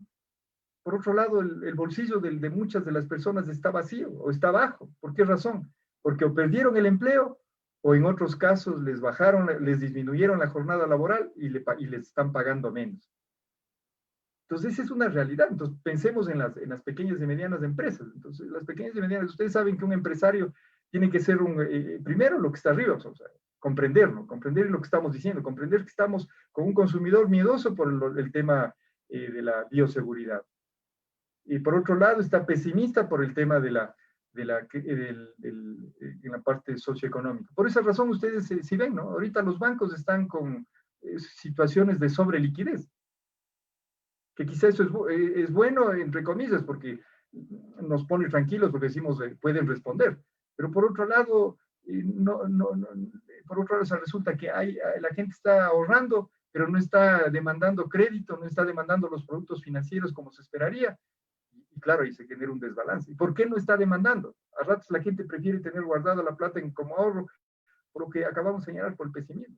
Por otro lado, el bolsillo de muchas de las personas está vacío o está bajo. ¿Por qué razón? Porque o perdieron el empleo o en otros casos les disminuyeron la jornada laboral y les están pagando menos. Entonces, esa es una realidad. Entonces, pensemos en las pequeñas y medianas empresas. Entonces, las pequeñas y medianas, ustedes saben que un empresario tiene que ser primero lo que está arriba, o sea, comprenderlo, comprender lo que estamos diciendo, comprender que estamos con un consumidor miedoso por el tema de la bioseguridad. Y por otro lado, está pesimista por el tema en la parte socioeconómica. Por esa razón, ustedes, si ven, ¿no? Ahorita los bancos están con situaciones de sobreliquidez, que quizá eso es bueno, entre comillas, porque nos pone tranquilos porque decimos pueden responder. Pero por otro lado, por otro lado, o sea, resulta que la gente está ahorrando, pero no está demandando crédito, no está demandando los productos financieros como se esperaría. Y claro, ahí se genera un desbalance. ¿Y por qué no está demandando? A ratos la gente prefiere tener guardada la plata como ahorro, por lo que acabamos de señalar, por el pesimismo.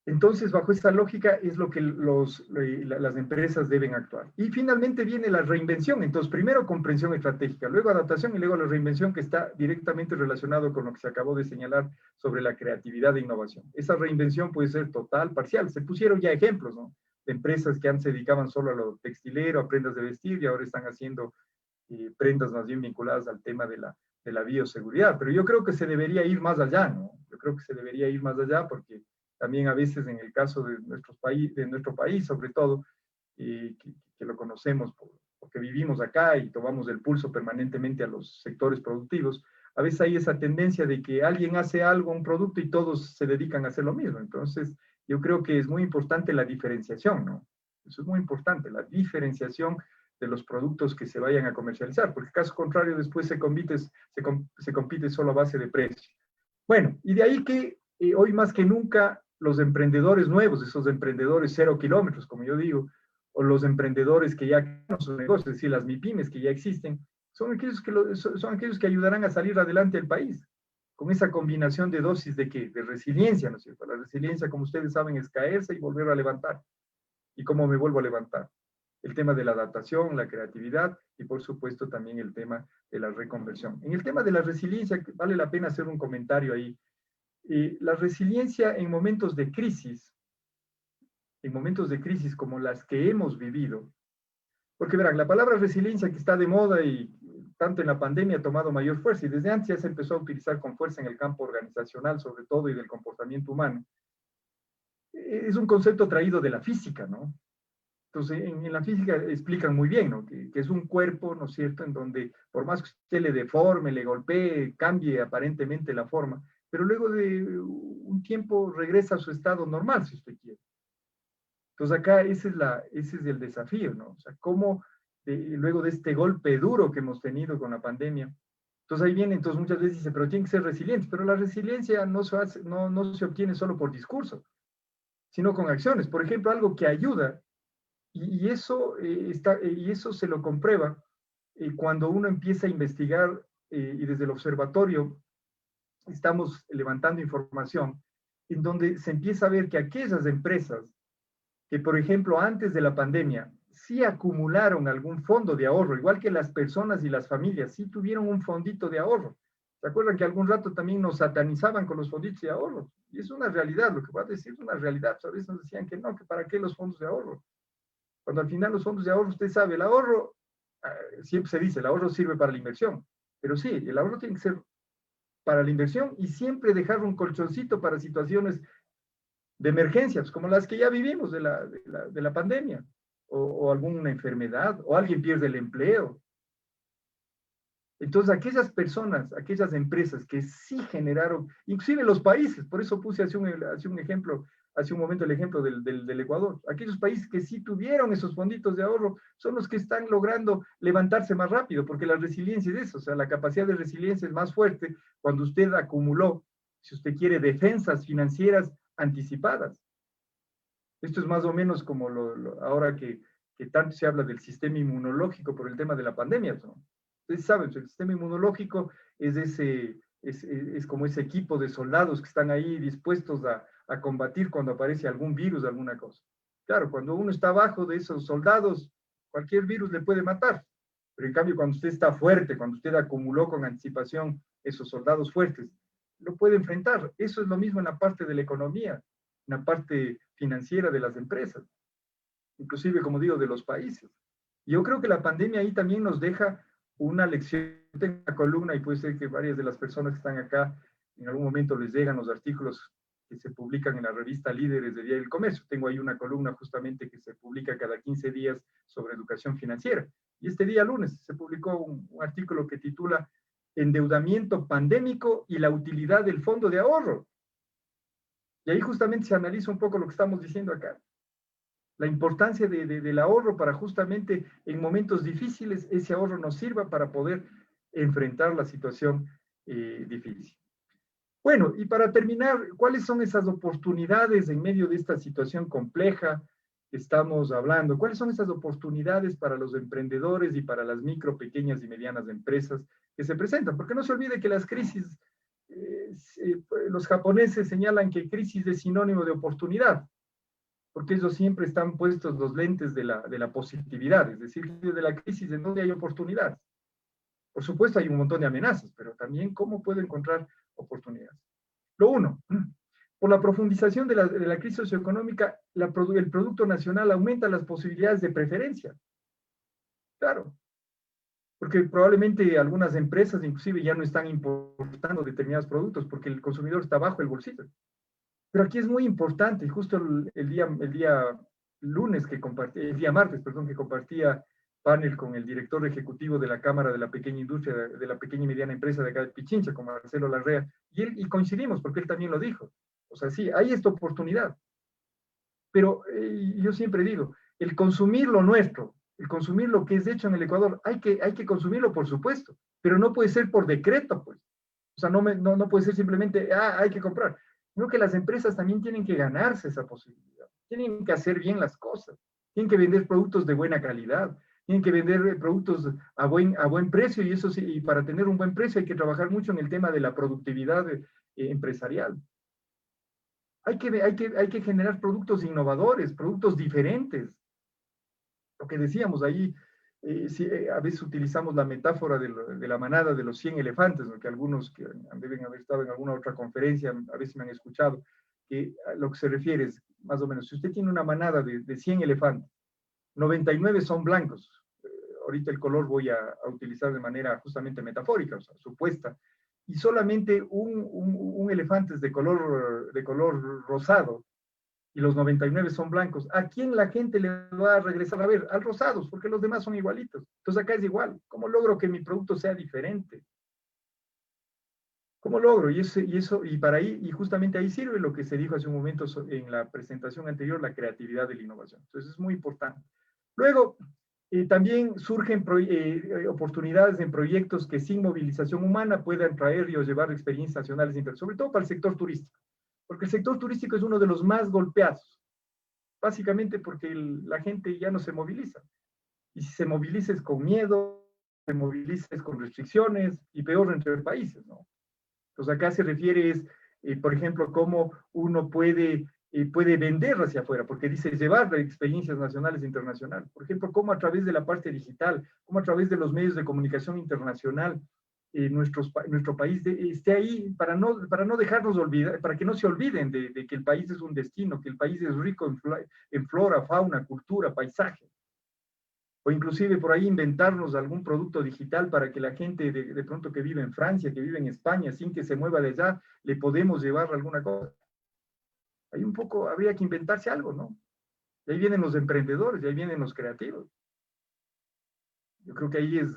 Entonces, bajo esta lógica es lo que las empresas deben actuar. Y finalmente viene la reinvención. Entonces, primero comprensión estratégica, luego adaptación y luego la reinvención, que está directamente relacionado con lo que se acabó de señalar sobre la creatividad e innovación. Esa reinvención puede ser total, parcial. Se pusieron ya ejemplos, ¿no? De empresas que antes se dedicaban solo a lo textilero, a prendas de vestir, y ahora están haciendo prendas más bien vinculadas al tema de de la bioseguridad, pero yo creo que se debería ir más allá, ¿no? Yo creo que se debería ir más allá porque también a veces en el caso de nuestro país sobre todo, que lo conocemos porque vivimos acá y tomamos el pulso permanentemente a los sectores productivos, a veces hay esa tendencia de que alguien hace algo, un producto, y todos se dedican a hacer lo mismo. Entonces, yo creo que es muy importante la diferenciación, ¿no? Eso es muy importante, la diferenciación de los productos que se vayan a comercializar, porque caso contrario después se compite solo a base de precio. Bueno, y de ahí que hoy más que nunca los emprendedores nuevos, esos emprendedores 0 kilómetros, como yo digo, o los emprendedores que ya no son negocios, es decir, las MIPIMES que ya existen, son aquellos que ayudarán a salir adelante al país, con esa combinación de dosis de ¿qué? De resiliencia, ¿no es cierto? La resiliencia, como ustedes saben, es caerse y volver a levantar. ¿Y cómo me vuelvo a levantar? El tema de la adaptación, la creatividad y por supuesto también el tema de la reconversión. En el tema de la resiliencia, vale la pena hacer un comentario ahí. La resiliencia en momentos de crisis como las que hemos vivido, porque verán, la palabra resiliencia que está de moda y tanto en la pandemia ha tomado mayor fuerza y desde antes ya se empezó a utilizar con fuerza en el campo organizacional sobre todo y del comportamiento humano, es un concepto traído de la física, ¿no? Entonces, en la física explican muy bien, ¿no? Que es un cuerpo, ¿no es cierto?, en donde por más que usted le deforme, le golpee, cambie aparentemente la forma, pero luego de un tiempo regresa a su estado normal, si usted quiere. Entonces acá ese es el desafío, ¿no? O sea, cómo luego de este golpe duro que hemos tenido con la pandemia, entonces ahí viene, entonces muchas veces dice, pero tienen que ser resilientes, pero la resiliencia no se obtiene solo por discurso, sino con acciones. Por ejemplo, algo que ayuda, y eso se lo comprueba cuando uno empieza a investigar y desde el observatorio estamos levantando información en donde se empieza a ver que aquellas empresas que, por ejemplo, antes de la pandemia, sí acumularon algún fondo de ahorro, igual que las personas y las familias, sí tuvieron un fondito de ahorro. ¿Se acuerdan que algún rato también nos satanizaban con los fonditos de ahorro? Y es una realidad, lo que voy a decir es una realidad. A veces nos decían que no, que para qué los fondos de ahorro. Cuando al final los fondos de ahorro, usted sabe, el ahorro, siempre se dice, el ahorro sirve para la inversión. Pero sí, el ahorro tiene que ser para la inversión y siempre dejar un colchoncito para situaciones de emergencias, como las que ya vivimos de la pandemia, o alguna enfermedad, o alguien pierde el empleo. Entonces, aquellas personas, aquellas empresas que sí generaron, inclusive los países, por eso puse hace un ejemplo, hace un momento el ejemplo del Ecuador, aquellos países que sí tuvieron esos fonditos de ahorro son los que están logrando levantarse más rápido, porque la resiliencia es eso, o sea, la capacidad de resiliencia es más fuerte cuando usted acumuló, si usted quiere, defensas financieras anticipadas. Esto es más o menos como ahora que tanto se habla del sistema inmunológico por el tema de la pandemia, ¿no? Ustedes saben, el sistema inmunológico es como ese equipo de soldados que están ahí dispuestos a combatir cuando aparece algún virus, alguna cosa. Claro, cuando uno está abajo de esos soldados, cualquier virus le puede matar. Pero en cambio, cuando usted está fuerte, cuando usted acumuló con anticipación esos soldados fuertes, lo puede enfrentar. Eso es lo mismo en la parte de la economía, en la parte financiera de las empresas, inclusive, como digo, de los países. Yo creo que la pandemia ahí también nos deja una lección. Tengo una columna y puede ser que varias de las personas que están acá en algún momento les llegan los artículos que se publican en la revista Líderes de Día del Comercio. Tengo ahí una columna justamente que se publica cada 15 días sobre educación financiera. Y este día lunes se publicó un artículo que titula Endeudamiento pandémico y la utilidad del fondo de ahorro. Y ahí justamente se analiza un poco lo que estamos diciendo acá. La importancia del ahorro para justamente en momentos difíciles ese ahorro nos sirva para poder enfrentar la situación difícil. Bueno, y para terminar, ¿cuáles son esas oportunidades en medio de esta situación compleja que estamos hablando? ¿Cuáles son esas oportunidades para los emprendedores y para las micro, pequeñas y medianas empresas que se presentan? Porque no se olvide que las crisis, los japoneses señalan que crisis es sinónimo de oportunidad, porque ellos siempre están puestos los lentes de la positividad, es decir, de la crisis en donde hay oportunidades. Por supuesto hay un montón de amenazas, pero también cómo puedo encontrar oportunidades. Lo uno, por la profundización de la crisis socioeconómica, el Producto Nacional aumenta las posibilidades de preferencia. Claro. porque probablemente algunas empresas inclusive ya no están importando determinados productos porque el consumidor está bajo el bolsillo. Pero aquí es muy importante, y justo el día lunes que compartí, el día martes, perdón, que compartía panel con el director ejecutivo de la Cámara de la Pequeña Industria, de la Pequeña y Mediana Empresa de acá de Pichincha, con Marcelo Larrea, y coincidimos, porque él también lo dijo. O sea, sí, hay esta oportunidad. Pero yo siempre digo, el consumir lo nuestro, el consumir lo que es hecho en el Ecuador, hay que consumirlo, por supuesto, pero no puede ser por decreto, pues. O sea, no puede ser simplemente, hay que comprar. Creo que las empresas también tienen que ganarse esa posibilidad. Tienen que hacer bien las cosas. Tienen que vender productos de buena calidad. Tienen que vender productos a buen precio, y eso sí, y para tener un buen precio hay que trabajar mucho en el tema de la productividad empresarial. Hay que generar productos innovadores, productos diferentes. Lo que decíamos ahí, a veces utilizamos la metáfora de la manada de los 100 elefantes, ¿no? Que algunos que deben haber estado en alguna otra conferencia, a veces me han escuchado, que a lo que se refiere es, más o menos, si usted tiene una manada de 100 elefantes, 99 son blancos. Ahorita el color voy a utilizar de manera justamente metafórica, o sea, supuesta, y solamente un elefante es de color rosado, y los 99 son blancos, ¿a quién la gente le va a regresar a ver? Al rosados, porque los demás son igualitos. Entonces acá es igual. ¿Cómo logro que mi producto sea diferente? ¿Cómo logro? Y justamente ahí sirve lo que se dijo hace un momento en la presentación anterior, la creatividad de la innovación. Entonces es muy importante. Luego, también surgen oportunidades en proyectos que sin movilización humana puedan traer y o llevar experiencias nacionales, sobre todo para el sector turístico, porque el sector turístico es uno de los más golpeados, básicamente porque la gente ya no se moviliza. Y si se moviliza es con miedo, se moviliza es con restricciones, y peor entre países, ¿no? Entonces acá se refiere es, por ejemplo, cómo uno puede vender hacia afuera, porque dice llevar experiencias nacionales e internacionales. Por ejemplo, cómo a través de la parte digital, cómo a través de los medios de comunicación internacional, nuestro país esté ahí para no dejarnos olvidar, para que no se olviden de que el país es un destino, que el país es rico en flora, fauna, cultura, paisaje. O inclusive por ahí inventarnos algún producto digital para que la gente de pronto que vive en Francia, que vive en España, sin que se mueva de allá, le podemos llevar alguna cosa. Ahí un poco habría que inventarse algo, ¿no? Y ahí vienen los emprendedores, y ahí vienen los creativos. Yo creo que ahí es,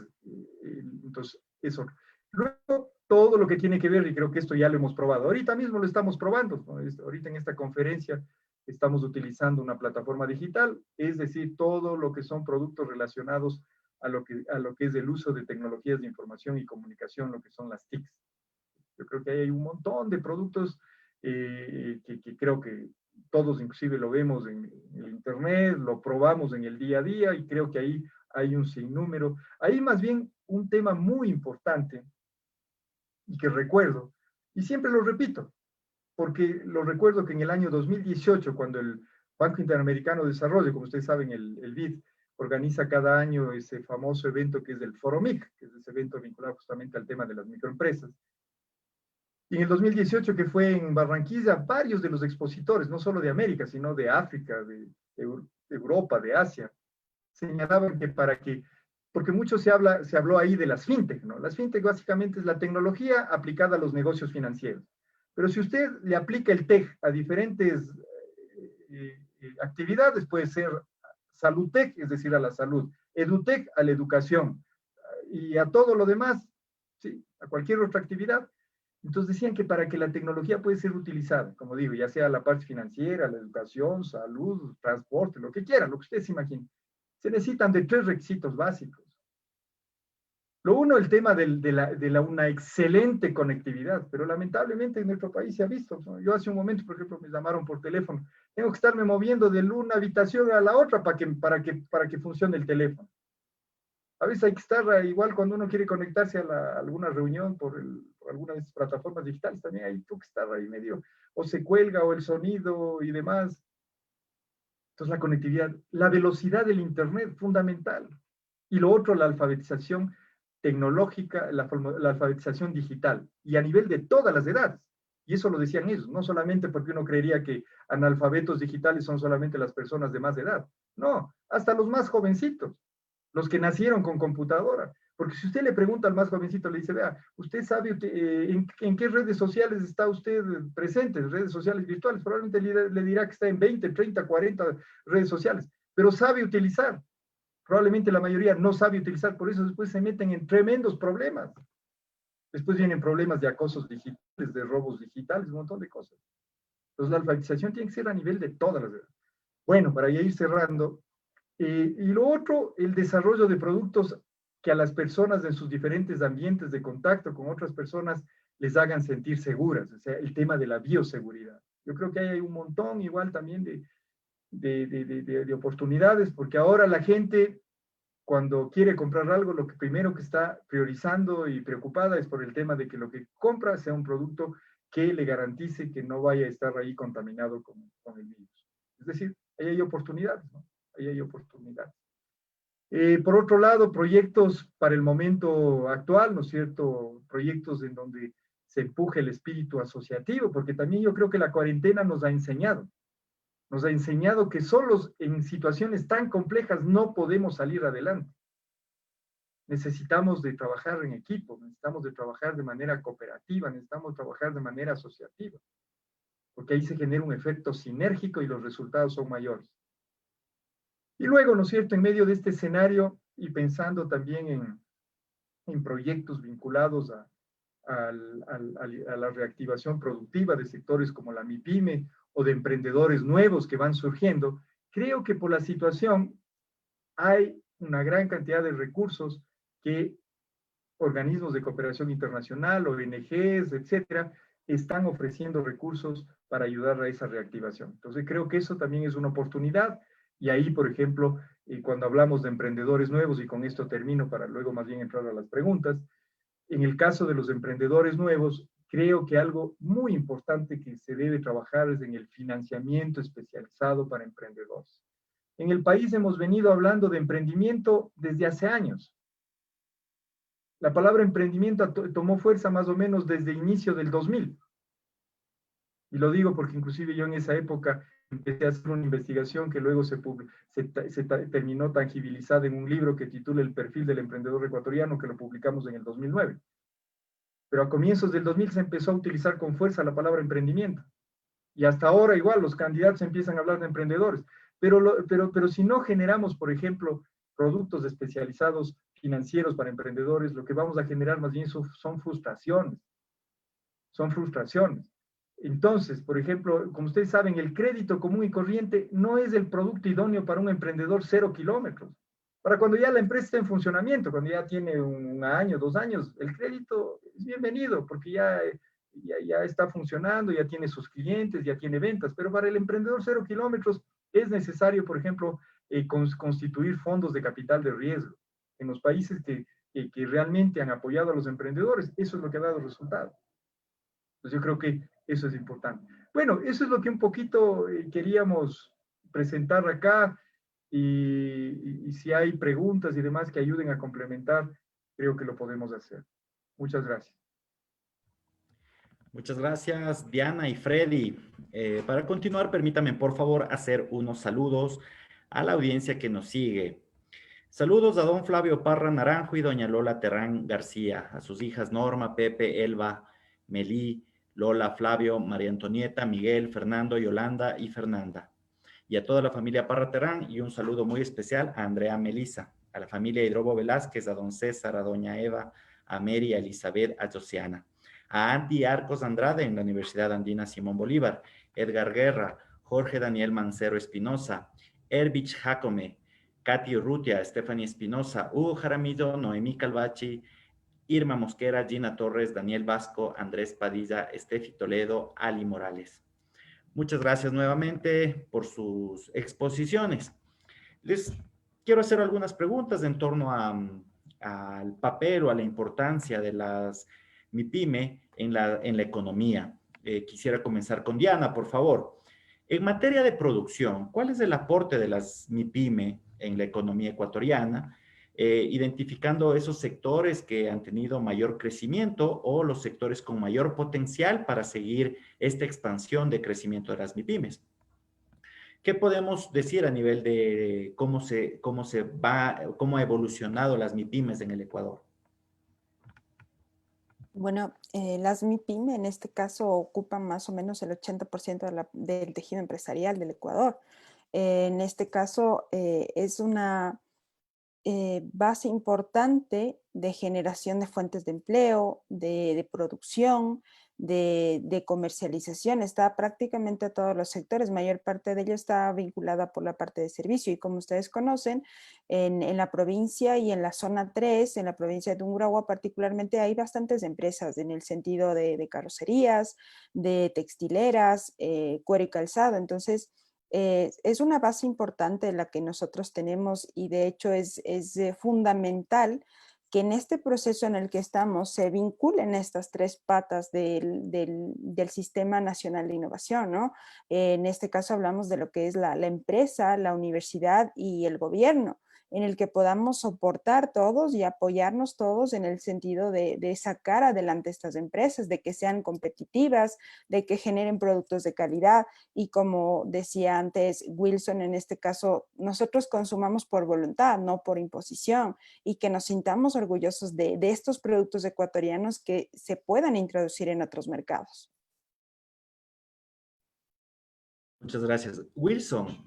entonces, eso. Luego, todo lo que tiene que ver, y creo que esto ya lo hemos probado, ahorita mismo lo estamos probando, ¿no? Ahorita en esta conferencia estamos utilizando una plataforma digital, es decir, todo lo que son productos relacionados a lo que es el uso de tecnologías de información y comunicación, lo que son las TICs. Yo creo que hay un montón de productos que creo que todos inclusive lo vemos en el internet, lo probamos en el día a día, y creo que ahí hay un sinnúmero. Ahí más bien un tema muy importante y que recuerdo, y siempre lo repito, porque lo recuerdo que en el año 2018, cuando el Banco Interamericano de Desarrollo, como ustedes saben, el BID, organiza cada año ese famoso evento que es el Foro MIC, que es ese evento vinculado justamente al tema de las microempresas. Y en el 2018, que fue en Barranquilla, varios de los expositores, no solo de América, sino de África, de Europa, de Asia, señalaban que porque mucho se habló ahí de las fintech, ¿no? Las fintech básicamente es la tecnología aplicada a los negocios financieros. Pero si usted le aplica el tech a diferentes actividades, puede ser salud tech, es decir, a la salud, edutech a la educación, y a todo lo demás, ¿sí? A cualquier otra actividad. Entonces decían que para que la tecnología puede ser utilizada, como digo, ya sea la parte financiera, la educación, salud, transporte, lo que quiera, lo que ustedes se imaginen, se necesitan de 3 requisitos básicos. Lo uno, el tema de una excelente conectividad, pero lamentablemente en nuestro país se ha visto, ¿no? Yo hace un momento, por ejemplo, me llamaron por teléfono, tengo que estarme moviendo de una habitación a la otra para que funcione el teléfono. A veces hay que estar, igual cuando uno quiere conectarse a alguna reunión por alguna de estas plataformas digitales, también hay que estar ahí medio, o se cuelga, o el sonido y demás. Entonces la conectividad, la velocidad del internet, fundamental. Y lo otro, la alfabetización tecnológica, la alfabetización digital, y a nivel de todas las edades. Y eso lo decían ellos, no solamente porque uno creería que analfabetos digitales son solamente las personas de más edad. No, hasta los más jovencitos, los que nacieron con computadora. Porque si usted le pregunta al más jovencito, le dice, vea, ¿usted sabe en qué redes sociales está usted presente? Redes sociales virtuales. Probablemente le dirá que está en 20, 30, 40 redes sociales, pero sabe utilizar. Probablemente la mayoría no sabe utilizar, por eso después se meten en tremendos problemas. Después vienen problemas de acosos digitales, de robos digitales, un montón de cosas. Entonces la alfabetización tiene que ser a nivel de todas las edades. Bueno, para ya ir cerrando, y lo otro, el desarrollo de productos que a las personas en sus diferentes ambientes de contacto con otras personas les hagan sentir seguras, o sea, el tema de la bioseguridad. Yo creo que hay un montón igual también de oportunidades, porque ahora la gente cuando quiere comprar algo, lo que primero que está priorizando y preocupada es por el tema de que lo que compra sea un producto que le garantice que no vaya a estar ahí contaminado con el virus. Es decir, ahí hay oportunidades, ¿no? Ahí hay oportunidades. Por otro lado, proyectos para el momento actual, ¿no es cierto? Proyectos en donde se empuje el espíritu asociativo, porque también yo creo que la cuarentena nos ha enseñado que solos en situaciones tan complejas no podemos salir adelante. Necesitamos de trabajar en equipo, necesitamos de trabajar de manera cooperativa, necesitamos trabajar de manera asociativa, porque ahí se genera un efecto sinérgico y los resultados son mayores. Y luego, ¿no es cierto?, en medio de este escenario y pensando también en proyectos vinculados a la reactivación productiva de sectores como la MIPYME o de emprendedores nuevos que van surgiendo, creo que por la situación hay una gran cantidad de recursos que organismos de cooperación internacional, ONGs, etcétera, están ofreciendo recursos para ayudar a esa reactivación. Entonces creo que eso también es una oportunidad y ahí, por ejemplo, cuando hablamos de emprendedores nuevos, y con esto termino para luego más bien entrar a las preguntas, en el caso de los emprendedores nuevos, creo que algo muy importante que se debe trabajar es en el financiamiento especializado para emprendedores. En el país hemos venido hablando de emprendimiento desde hace años. La palabra emprendimiento tomó fuerza más o menos desde inicio del 2000. Y lo digo porque inclusive yo en esa época empecé a hacer una investigación que luego se terminó tangibilizada en un libro que titula El perfil del emprendedor ecuatoriano, que lo publicamos en el 2009. Pero a comienzos del 2000 se empezó a utilizar con fuerza la palabra emprendimiento. Y hasta ahora igual los candidatos empiezan a hablar de emprendedores. Pero si no generamos, por ejemplo, productos especializados financieros para emprendedores, lo que vamos a generar más bien son frustraciones. Son frustraciones. Entonces, por ejemplo, como ustedes saben, el crédito común y corriente no es el producto idóneo para un emprendedor 0 kilómetros. Para cuando ya la empresa está en funcionamiento, cuando ya tiene un año, 2 años, el crédito es bienvenido porque ya está funcionando, ya tiene sus clientes, ya tiene ventas. Pero para el emprendedor 0 kilómetros es necesario, por ejemplo, constituir fondos de capital de riesgo. En los países que realmente han apoyado a los emprendedores, eso es lo que ha dado resultado. Entonces yo creo que eso es importante. Bueno, eso es lo que un poquito queríamos presentar acá y si hay preguntas y demás que ayuden a complementar, creo que lo podemos hacer. Muchas gracias. Muchas gracias, Diana y Freddy. Para continuar, permítame, por favor, hacer unos saludos a la audiencia que nos sigue. Saludos a don Flavio Parra Naranjo y doña Lola Terrán García, a sus hijas Norma, Pepe, Elba, Melí, Lola, Flavio, María Antonieta, Miguel, Fernando, Yolanda y Fernanda. Y a toda la familia Parra Terrán, y un saludo muy especial a Andrea Melisa, a la familia Hidrobo Velázquez, a don César, a doña Eva, a Mary, a Elizabeth, a Josiana, a Andy Arcos Andrade en la Universidad Andina Simón Bolívar, Edgar Guerra, Jorge Daniel Mancero Espinosa, Ervich Jacome, Katy Urrutia, Stephanie Espinosa, Hugo Jaramillo, Noemí Calvachi, Irma Mosquera, Gina Torres, Daniel Vasco, Andrés Padilla, Estefi Toledo, Ali Morales. Muchas gracias nuevamente por sus exposiciones. Les quiero hacer algunas preguntas en torno al papel o a la importancia de las MIPYME en la economía. Quisiera comenzar con Diana, por favor. En materia de producción, ¿cuál es el aporte de las MIPYME en la economía ecuatoriana? Identificando esos sectores que han tenido mayor crecimiento o los sectores con mayor potencial para seguir esta expansión de crecimiento de las MIPYMES. ¿Qué podemos decir a nivel de cómo ha evolucionado las MIPYMES en el Ecuador? Bueno, las MIPYME en este caso ocupan más o menos el 80% del tejido empresarial del Ecuador. En este caso es una base importante de generación de fuentes de empleo, de producción, de comercialización. Está prácticamente a todos los sectores. Mayor parte de ello está vinculada por la parte de servicio. Y como ustedes conocen, en la provincia y en la zona 3, en la provincia de Tungurahua particularmente, hay bastantes empresas en el sentido de carrocerías, de textileras, cuero y calzado. Entonces, es una base importante la que nosotros tenemos y de hecho es fundamental que en este proceso en el que estamos se vinculen estas tres patas del Sistema Nacional de Innovación, ¿no? En este caso hablamos de lo que es la empresa, la universidad y el gobierno, en el que podamos soportar todos y apoyarnos todos en el sentido de sacar adelante estas empresas, de que sean competitivas, de que generen productos de calidad y como decía antes Wilson, en este caso, nosotros consumamos por voluntad, no por imposición, y que nos sintamos orgullosos de estos productos ecuatorianos que se puedan introducir en otros mercados. Muchas gracias. Wilson,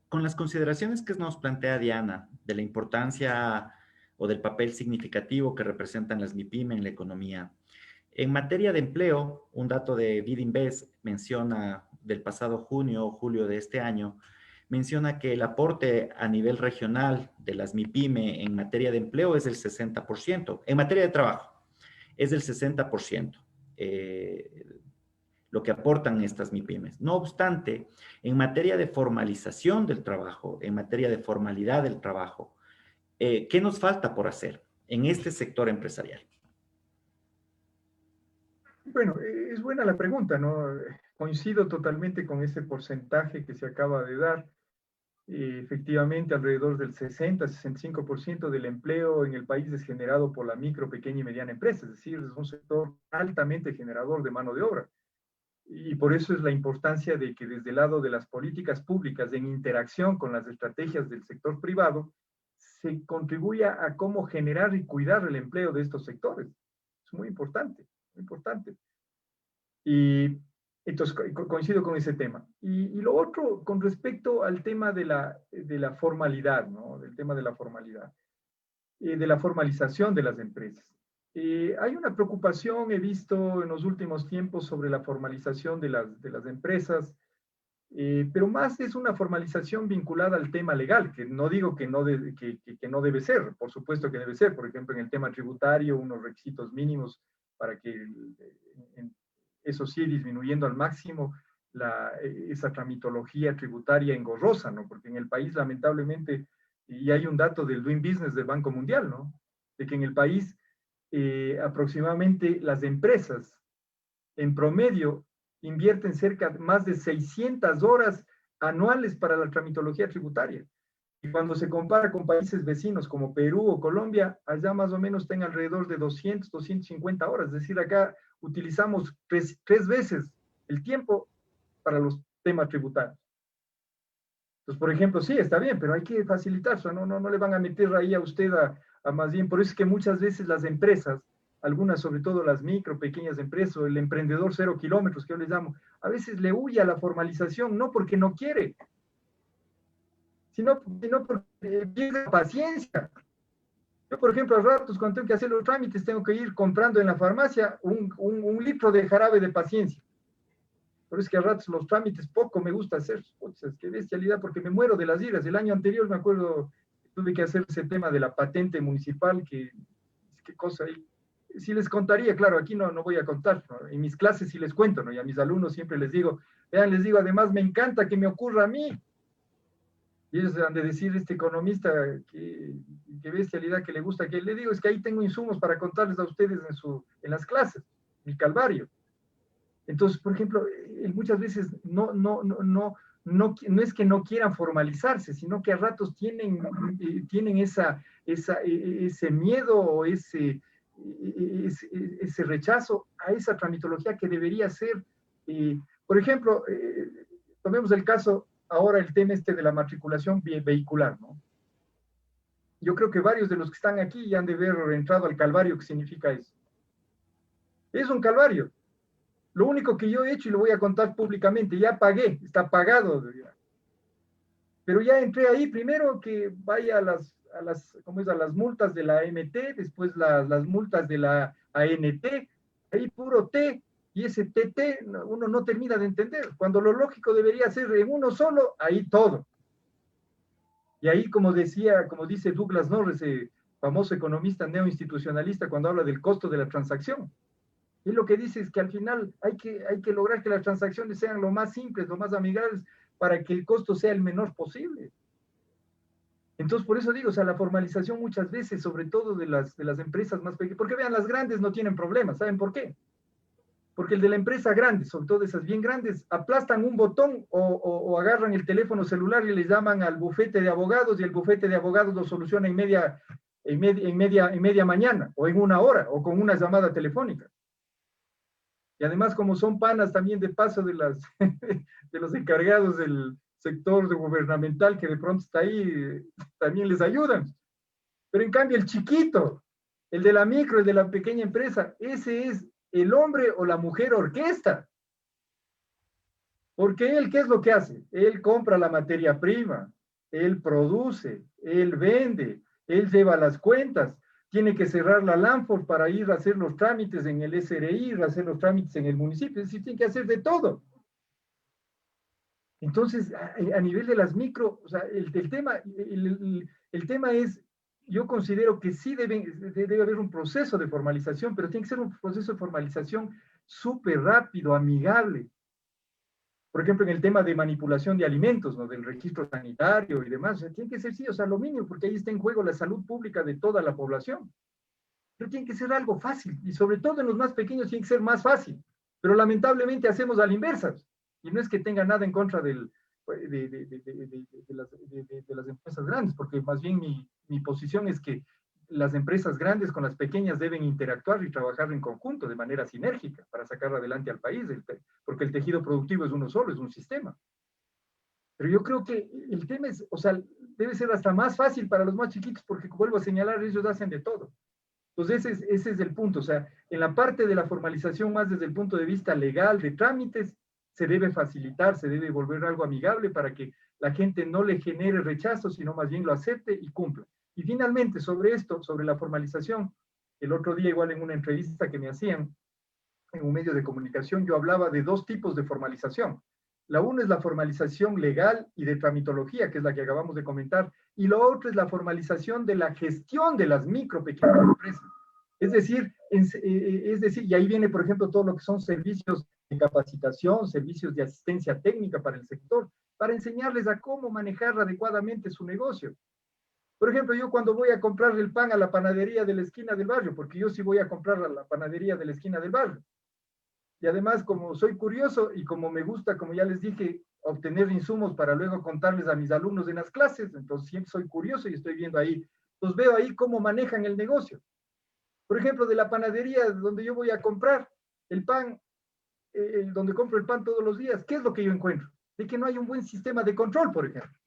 con las consideraciones que nos plantea Diana de la importancia o del papel significativo que representan las MIPYME en la economía, en materia de empleo, un dato de BidInvest menciona del pasado junio o julio de este año, menciona que el aporte a nivel regional de las MIPYME en materia de empleo es del 60%, en materia de trabajo es del 60%. Lo que aportan estas MIPYMES. No obstante, en materia de formalización del trabajo, en materia de formalidad del trabajo, ¿qué nos falta por hacer en este sector empresarial? Bueno, es buena la pregunta, ¿no? Coincido totalmente con ese porcentaje que se acaba de dar. Efectivamente, alrededor del 60-65% del empleo en el país es generado por la micro, pequeña y mediana empresa, es decir, es un sector altamente generador de mano de obra. Y por eso es la importancia de que desde el lado de las políticas públicas, en interacción con las estrategias del sector privado, se contribuya a cómo generar y cuidar el empleo de estos sectores. Es muy importante, muy importante. Y entonces coincido con ese tema. Y lo otro, con respecto al tema de la formalidad, ¿no? Del tema de la formalidad, de la formalización de las empresas. Hay una preocupación, he visto en los últimos tiempos, sobre la formalización de las empresas, pero más es una formalización vinculada al tema legal, que no digo que que no debe ser, por supuesto que debe ser, por ejemplo, en el tema tributario, unos requisitos mínimos para que, eso sí, disminuyendo al máximo esa tramitología tributaria engorrosa, ¿no? Porque en el país, lamentablemente, y hay un dato del Doing Business del Banco Mundial, ¿no? De que en el país aproximadamente las empresas en promedio invierten cerca de más de 600 horas anuales para la tramitología tributaria. Y cuando se compara con países vecinos como Perú o Colombia, allá más o menos están alrededor de 200, 250 horas. Es decir, acá utilizamos tres veces el tiempo para los temas tributarios. Entonces, por ejemplo, sí, está bien, pero hay que facilitar eso. No le van a meter ahí a usted a más bien. Por eso es que muchas veces las empresas, algunas sobre todo las micro, pequeñas empresas, o el emprendedor 0 kilómetros, que yo les llamo, a veces le huye a la formalización, no porque no quiere, sino porque pierde paciencia. Yo, por ejemplo, a ratos cuando tengo que hacer los trámites, tengo que ir comprando en la farmacia un litro de jarabe de paciencia. Por eso es que a ratos los trámites poco me gusta hacer. Puchas, qué bestialidad, porque me muero de las iras. El año anterior me acuerdo, tuve que hacer ese tema de la patente municipal, qué cosa ahí. Sí les contaría, claro, aquí no voy a contar, ¿no? En mis clases sí les cuento, ¿no? Y a mis alumnos siempre les digo, vean, les digo, además me encanta que me ocurra a mí. Y ellos han de decir, este economista, qué bestialidad que le gusta, que le digo, es que ahí tengo insumos para contarles a ustedes en las clases, mi calvario. Entonces, por ejemplo, muchas veces no es que no quieran formalizarse, sino que a ratos tienen ese miedo o ese rechazo a esa tramitología que debería ser. Por ejemplo, tomemos el caso ahora, el tema de la matriculación vehicular, ¿no? Yo creo que varios de los que están aquí ya han de haber entrado al calvario que significa eso. Es un calvario. Lo único que yo he hecho, y lo voy a contar públicamente, ya pagué, está pagado. Pero ya entré ahí, primero que vaya ¿cómo es? A las multas de la AMT, después las multas de la ANT, ahí puro T, y ese TT uno no termina de entender, cuando lo lógico debería ser en uno solo, ahí todo. Y ahí, como dice Douglas Norris, famoso economista neoinstitucionalista, cuando habla del costo de la transacción, y lo que dice es que al final hay que lograr que las transacciones sean lo más simples, lo más amigables, para que el costo sea el menor posible. Entonces, por eso digo, o sea, la formalización muchas veces, sobre todo de las empresas más pequeñas, porque vean, las grandes no tienen problemas, ¿saben por qué? Porque el de la empresa grande, sobre todo esas bien grandes, aplastan un botón o agarran el teléfono celular y le llaman al bufete de abogados, y el bufete de abogados lo soluciona en media mañana, o en una hora, o con una llamada telefónica. Y además, como son panas también de paso de los encargados del sector gubernamental que de pronto está ahí, también les ayudan. Pero en cambio el chiquito, el de la micro, el de la pequeña empresa, ese es el hombre o la mujer orquesta. Porque él, ¿qué es lo que hace? Él compra la materia prima, él produce, él vende, él lleva las cuentas, tiene que cerrar la LANFOR para ir a hacer los trámites en el SRI, ir a hacer los trámites en el municipio, es decir, tiene que hacer de todo. Entonces, a nivel de las micro, o sea, el tema es, yo considero que sí debe haber un proceso de formalización, pero tiene que ser un proceso de formalización súper rápido, amigable. Por ejemplo, en el tema de manipulación de alimentos, ¿no? Del registro sanitario y demás, o sea, tiene que ser, sí, o sea, lo mínimo, porque ahí está en juego la salud pública de toda la población. Pero tiene que ser algo fácil, y sobre todo en los más pequeños tiene que ser más fácil. Pero lamentablemente hacemos a la inversa. Y no es que tenga nada en contra de las empresas grandes, porque más bien mi posición es que las empresas grandes con las pequeñas deben interactuar y trabajar en conjunto, de manera sinérgica, para sacar adelante al país, porque el tejido productivo es uno solo, es un sistema. Pero yo creo que el tema es, o sea, debe ser hasta más fácil para los más chiquitos, porque vuelvo a señalar, ellos hacen de todo. Entonces, ese es el punto. O sea, en la parte de la formalización, más desde el punto de vista legal, de trámites, se debe facilitar, se debe volver algo amigable para que la gente no le genere rechazo, sino más bien lo acepte y cumpla. Y finalmente, sobre esto, sobre la formalización, el otro día igual en una entrevista que me hacían en un medio de comunicación, yo hablaba de dos tipos de formalización. La una es la formalización legal y de tramitología, que es la que acabamos de comentar, y lo otro es la formalización de la gestión de las micro, pequeñas empresas. Es decir, y ahí viene, por ejemplo, todo lo que son servicios de capacitación, servicios de asistencia técnica para el sector, para enseñarles a cómo manejar adecuadamente su negocio. Por ejemplo, yo cuando voy a comprar el pan a la panadería de la esquina del barrio, porque yo sí voy a comprar a la panadería de la esquina del barrio, y además, como soy curioso y como me gusta, como ya les dije, obtener insumos para luego contarles a mis alumnos en las clases, entonces siempre soy curioso y estoy viendo ahí, pues veo ahí cómo manejan el negocio. Por ejemplo, de la panadería donde yo voy a comprar el pan, donde compro el pan todos los días, ¿qué es lo que yo encuentro? De que no hay un buen sistema de control, por ejemplo.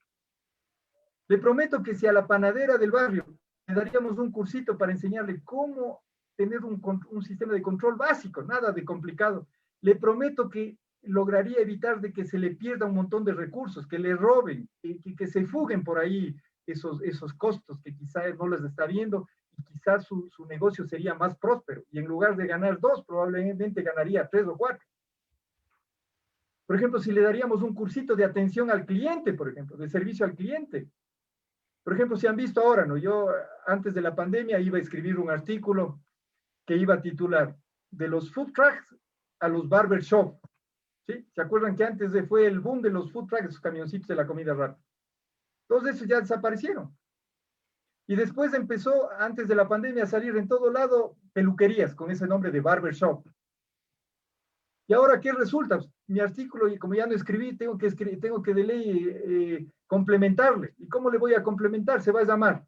Le prometo que si a la panadera del barrio le daríamos un cursito para enseñarle cómo tener un sistema de control básico, nada de complicado, le prometo que lograría evitar de que se le pierda un montón de recursos, que le roben, que se fuguen por ahí esos costos que quizás no les está viendo, y quizás su negocio sería más próspero, y en lugar de ganar 2, probablemente ganaría 3 o 4. Por ejemplo, si le daríamos un cursito de atención al cliente, por ejemplo, de servicio al cliente. Por ejemplo, si han visto ahora, ¿no? Yo antes de la pandemia iba a escribir un artículo que iba a titular de los food trucks a los barber shop. ¿Sí? ¿Se acuerdan que antes fue el boom de los food trucks, esos camioncitos de la comida rápida? Todos esos ya desaparecieron. Y después empezó, antes de la pandemia, a salir en todo lado peluquerías con ese nombre de barber shop. ¿Y ahora qué resulta? Mi artículo, y como ya no escribí, tengo que de ley complementarle. ¿Y cómo le voy a complementar? Se va a llamar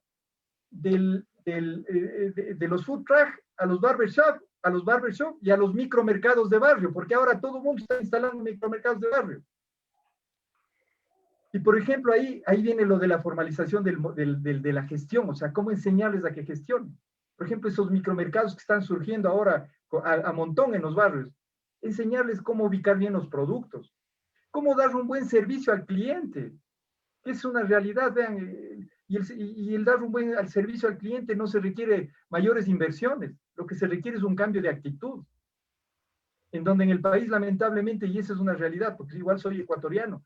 de los food trucks a los barbershop y a los micromercados de barrio, porque ahora todo el mundo está instalando micromercados de barrio. Y por ejemplo, ahí viene lo de la formalización de la gestión, o sea, cómo enseñarles a que gestionen. Por ejemplo, esos micromercados que están surgiendo ahora a montón en los barrios, enseñarles cómo ubicar bien los productos, cómo dar un buen servicio al cliente, que es una realidad, vean, y el dar un buen servicio al cliente no se requiere mayores inversiones, lo que se requiere es un cambio de actitud, en donde en el país lamentablemente, y esa es una realidad, porque igual soy ecuatoriano,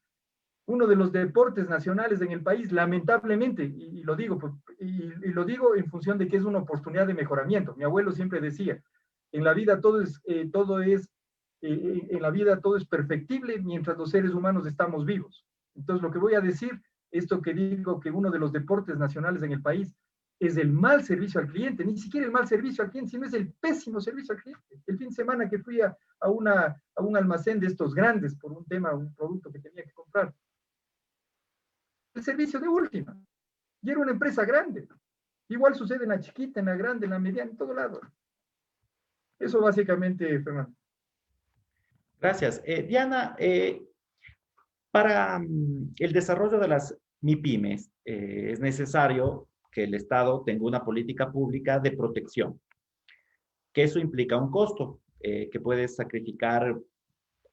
uno de los deportes nacionales en el país, lamentablemente, y lo digo, y lo digo en función de que es una oportunidad de mejoramiento. Mi abuelo siempre decía, en la vida en la vida todo es perfectible mientras los seres humanos estamos vivos. Entonces, lo que voy a decir, esto que digo que uno de los deportes nacionales en el país es el mal servicio al cliente, ni siquiera el mal servicio al cliente, sino es el pésimo servicio al cliente. El fin de semana que fui a un almacén de estos grandes por un tema, un producto que tenía que comprar, el servicio de última. Y era una empresa grande. Igual sucede en la chiquita, en la grande, en la mediana, en todo lado. Eso básicamente, Fernando. Gracias. Diana, para el desarrollo de las MIPYMES es necesario que el Estado tenga una política pública de protección, que eso implica un costo que puede sacrificar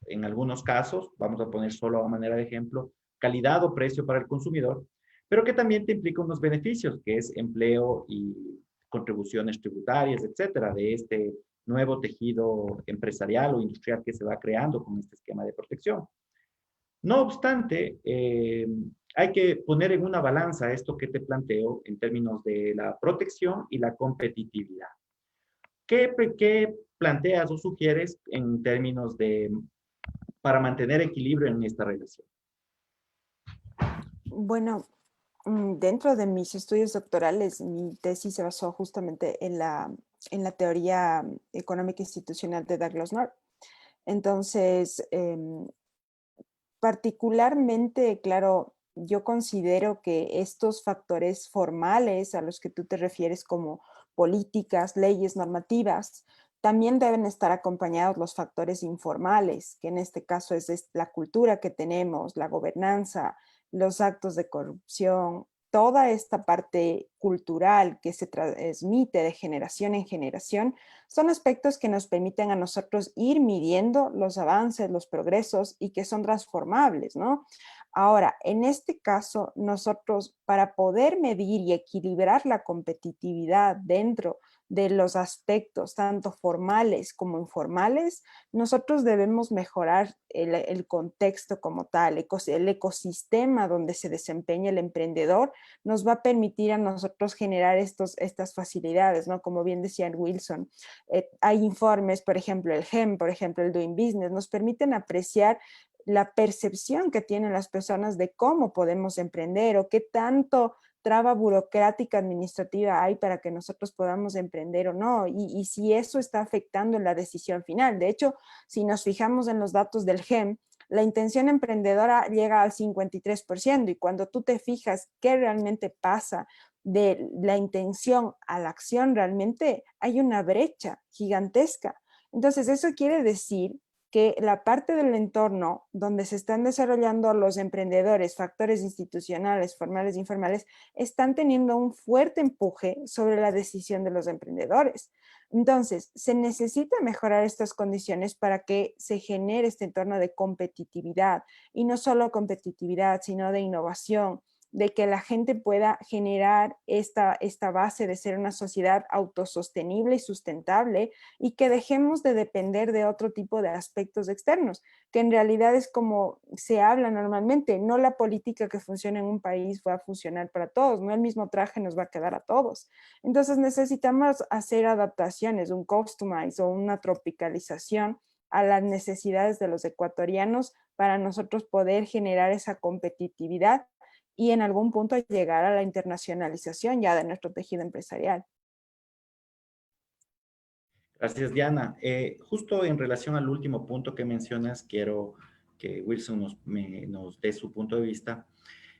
en algunos casos, vamos a poner solo a manera de ejemplo, calidad o precio para el consumidor, pero que también te implica unos beneficios, que es empleo y contribuciones tributarias, etcétera, de este nuevo tejido empresarial o industrial que se va creando con este esquema de protección. No obstante, hay que poner en una balanza esto que te planteo en términos de la protección y la competitividad. ¿Qué planteas o sugieres en términos de para mantener equilibrio en esta relación? Bueno, dentro de mis estudios doctorales, mi tesis se basó justamente en la teoría económica institucional de Douglas North. Entonces, particularmente, claro, yo considero que estos factores formales a los que tú te refieres como políticas, leyes, normativas, también deben estar acompañados los factores informales, que en este caso es la cultura que tenemos, la gobernanza, los actos de corrupción, toda esta parte cultural que se transmite de generación en generación, son aspectos que nos permiten a nosotros ir midiendo los avances, los progresos y que son transformables, ¿no? Ahora, en este caso, nosotros para poder medir y equilibrar la competitividad dentro de los aspectos tanto formales como informales, nosotros debemos mejorar el contexto como tal, el ecosistema donde se desempeña el emprendedor nos va a permitir a nosotros generar estas facilidades, ¿no? Como bien decía Wilson, hay informes, por ejemplo, el GEM, por ejemplo, el Doing Business, nos permiten apreciar la percepción que tienen las personas de cómo podemos emprender o qué tanto traba burocrática administrativa hay para que nosotros podamos emprender o no, y si eso está afectando en la decisión final. De hecho, si nos fijamos en los datos del GEM, la intención emprendedora llega al 53%, y cuando tú te fijas qué realmente pasa de la intención a la acción, realmente hay una brecha gigantesca. Entonces, eso quiere decir que la parte del entorno donde se están desarrollando los emprendedores, factores institucionales, formales e informales, están teniendo un fuerte empuje sobre la decisión de los emprendedores. Entonces, se necesita mejorar estas condiciones para que se genere este entorno de competitividad, y no solo competitividad, sino de innovación, de que la gente pueda generar esta base de ser una sociedad autosostenible y sustentable, y que dejemos de depender de otro tipo de aspectos externos, que en realidad es como se habla normalmente, no la política que funciona en un país va a funcionar para todos, no el mismo traje nos va a quedar a todos. Entonces necesitamos hacer adaptaciones, un customize o una tropicalización a las necesidades de los ecuatorianos para nosotros poder generar esa competitividad y en algún punto llegar a la internacionalización ya de nuestro tejido empresarial. Gracias, Diana. Justo en relación al último punto que mencionas, quiero que Wilson nos dé su punto de vista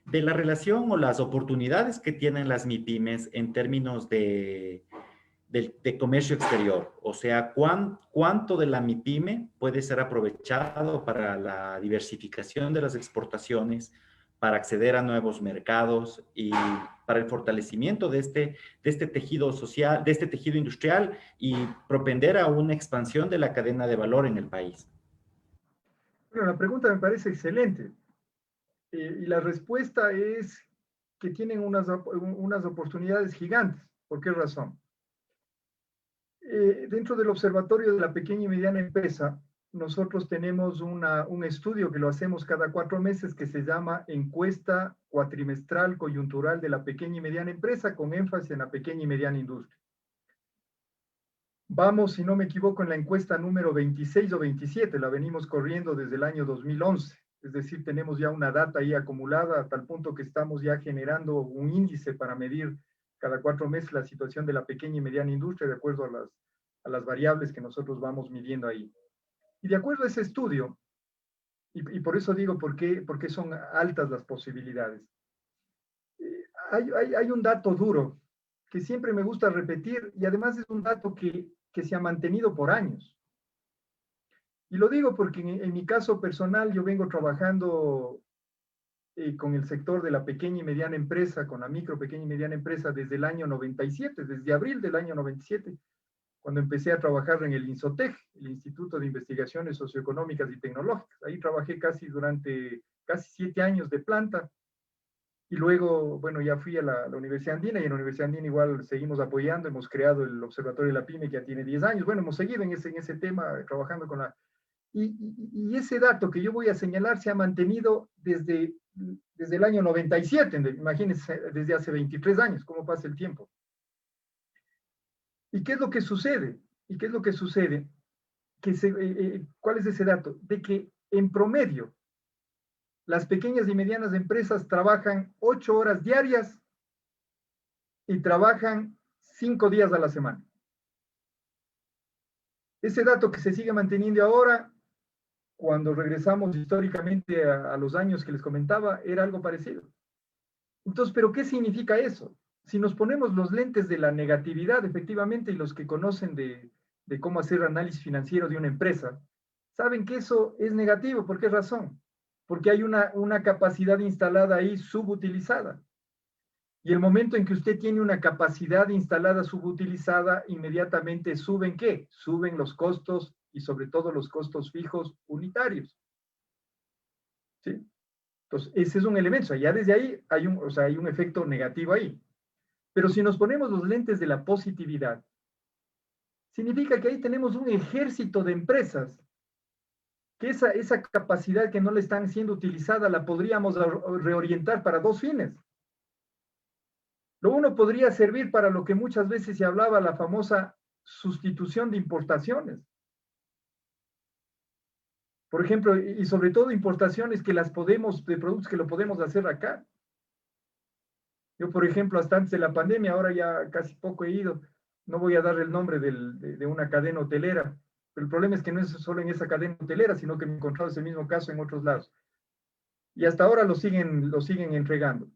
de la relación o las oportunidades que tienen las MIPYMES en términos de comercio exterior. O sea, ¿cuánto de la MIPYME puede ser aprovechado para la diversificación de las exportaciones, para acceder a nuevos mercados y para el fortalecimiento de este tejido social, de este tejido industrial y propender a una expansión de la cadena de valor en el país? Bueno, la pregunta me parece excelente. Y la respuesta es que tienen unas oportunidades gigantes. ¿Por qué razón? Dentro del Observatorio de la Pequeña y Mediana Empresa, nosotros tenemos un estudio que lo hacemos cada 4 meses que se llama Encuesta Cuatrimestral Coyuntural de la Pequeña y Mediana Empresa, con énfasis en la pequeña y mediana industria. Vamos, si no me equivoco, en la encuesta número 26 o 27, la venimos corriendo desde el año 2011. Es decir, tenemos ya una data ahí acumulada a tal punto que estamos ya generando un índice para medir cada 4 meses la situación de la pequeña y mediana industria de acuerdo a las variables que nosotros vamos midiendo ahí. Y de acuerdo a ese estudio, y por eso digo por qué son altas las posibilidades, hay un dato duro que siempre me gusta repetir y además es un dato que se ha mantenido por años. Y lo digo porque en mi caso personal yo vengo trabajando con el sector de la pequeña y mediana empresa, con la micro, pequeña y mediana empresa desde el año 97, desde abril del año 97, cuando empecé a trabajar en el INSOTEC, el Instituto de Investigaciones Socioeconómicas y Tecnológicas. Ahí trabajé durante casi 7 años de planta. Y luego, bueno, ya fui a la Universidad Andina y en la Universidad Andina igual seguimos apoyando. Hemos creado el Observatorio de la PYME que ya tiene 10 años. Bueno, hemos seguido en ese tema, trabajando con la... Y ese dato que yo voy a señalar se ha mantenido desde el año 97, imagínense, desde hace 23 años, cómo pasa el tiempo. ¿Y qué es lo que sucede? ¿Cuál es ese dato? De que en promedio, las pequeñas y medianas empresas trabajan 8 horas diarias y trabajan 5 días a la semana. Ese dato que se sigue manteniendo ahora, cuando regresamos históricamente a los años que les comentaba, era algo parecido. Entonces, ¿pero qué significa eso? Si nos ponemos los lentes de la negatividad, efectivamente, y los que conocen de cómo hacer análisis financiero de una empresa, saben que eso es negativo. ¿Por qué razón? Porque hay una capacidad instalada ahí subutilizada. Y el momento en que usted tiene una capacidad instalada subutilizada, inmediatamente suben ¿qué? Suben los costos y sobre todo los costos fijos unitarios. ¿Sí? Entonces, ese es un elemento. O sea, ya desde ahí hay un efecto negativo ahí. Pero si nos ponemos los lentes de la positividad, significa que ahí tenemos un ejército de empresas que esa capacidad que no le están siendo utilizada la podríamos reorientar para 2 fines. Lo uno podría servir para lo que muchas veces se hablaba, la famosa sustitución de importaciones. Por ejemplo, y sobre todo importaciones de productos que lo podemos hacer acá. Yo, por ejemplo, hasta antes de la pandemia, ahora ya casi poco he ido, no voy a dar el nombre de una cadena hotelera, pero el problema es que no es solo en esa cadena hotelera, sino que me he encontrado ese mismo caso en otros lados. Y hasta ahora lo siguen entregando.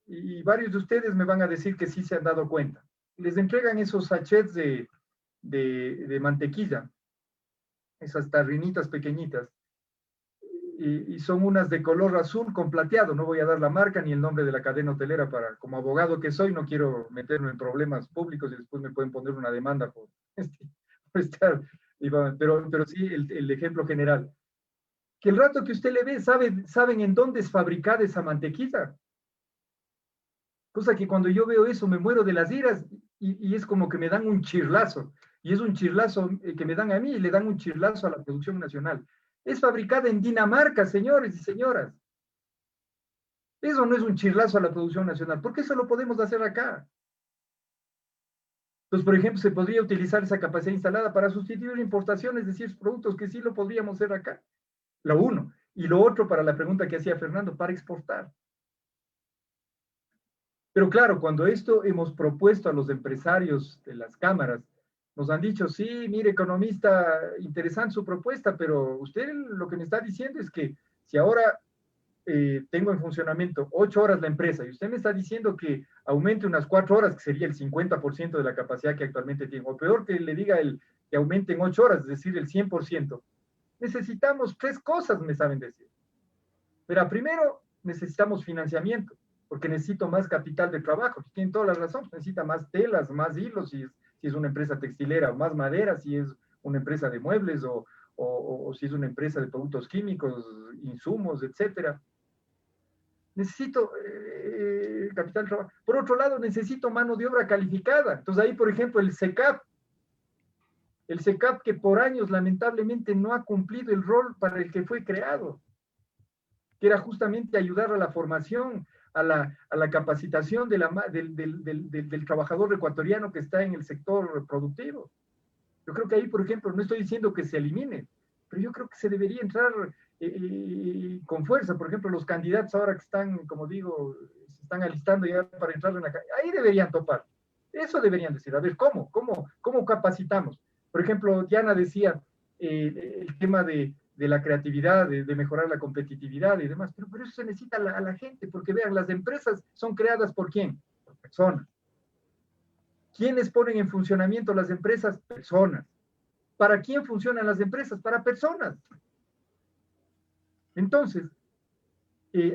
Y varios de ustedes me van a decir que sí se han dado cuenta. Les entregan esos sachets de mantequilla, esas tarrinitas pequeñitas, y son unas de color azul con plateado. No voy a dar la marca ni el nombre de la cadena hotelera como abogado que soy, no quiero meterme en problemas públicos y después me pueden poner una demanda por estar, pero sí el ejemplo general. Que el rato que usted le ve, ¿saben en dónde es fabricada esa mantequilla? Cosa que cuando yo veo eso me muero de las iras y es como que me dan un chirlazo. Y es un chirlazo que me dan a mí y le dan un chirlazo a la producción nacional. Es fabricada en Dinamarca, señores y señoras. Eso no es un chirlazo a la producción nacional. ¿Por qué eso lo podemos hacer acá? Entonces, por ejemplo, se podría utilizar esa capacidad instalada para sustituir importaciones de ciertos productos que sí lo podríamos hacer acá. Lo uno. Y lo otro, para la pregunta que hacía Fernando, para exportar. Pero claro, cuando esto hemos propuesto a los empresarios de las cámaras, nos han dicho, sí, mire, economista, interesante su propuesta, pero usted lo que me está diciendo es que si ahora tengo en funcionamiento 8 horas la empresa y usted me está diciendo que aumente unas 4 horas, que sería el 50% de la capacidad que actualmente tiene, o peor que le diga que aumente en 8 horas, es decir, el 100%, necesitamos 3 cosas, me saben decir. Pero primero, necesitamos financiamiento, porque necesito más capital de trabajo. Tienen toda la razón, necesita más telas, más hilos, si es una empresa textilera, más madera, si es una empresa de muebles o si es una empresa de productos químicos, insumos, etcétera. Necesito capital de trabajo. Por otro lado, necesito mano de obra calificada. Entonces ahí, por ejemplo, el SECAP que por años lamentablemente no ha cumplido el rol para el que fue creado, que era justamente ayudar a la formación, a la capacitación del trabajador ecuatoriano que está en el sector productivo. Yo creo que ahí, por ejemplo, no estoy diciendo que se elimine, pero yo creo que se debería entrar con fuerza. Por ejemplo, los candidatos ahora que están, como digo, se están alistando ya para entrar en la calle, ahí deberían topar. Eso deberían decir. A ver, ¿cómo capacitamos? Por ejemplo, Diana decía el tema de la creatividad, de mejorar la competitividad y demás, pero por eso se necesita a la gente, porque vean, las empresas son creadas ¿por quién? Por personas. ¿Quiénes ponen en funcionamiento las empresas? Personas. ¿Para quién funcionan las empresas? Para personas. Entonces,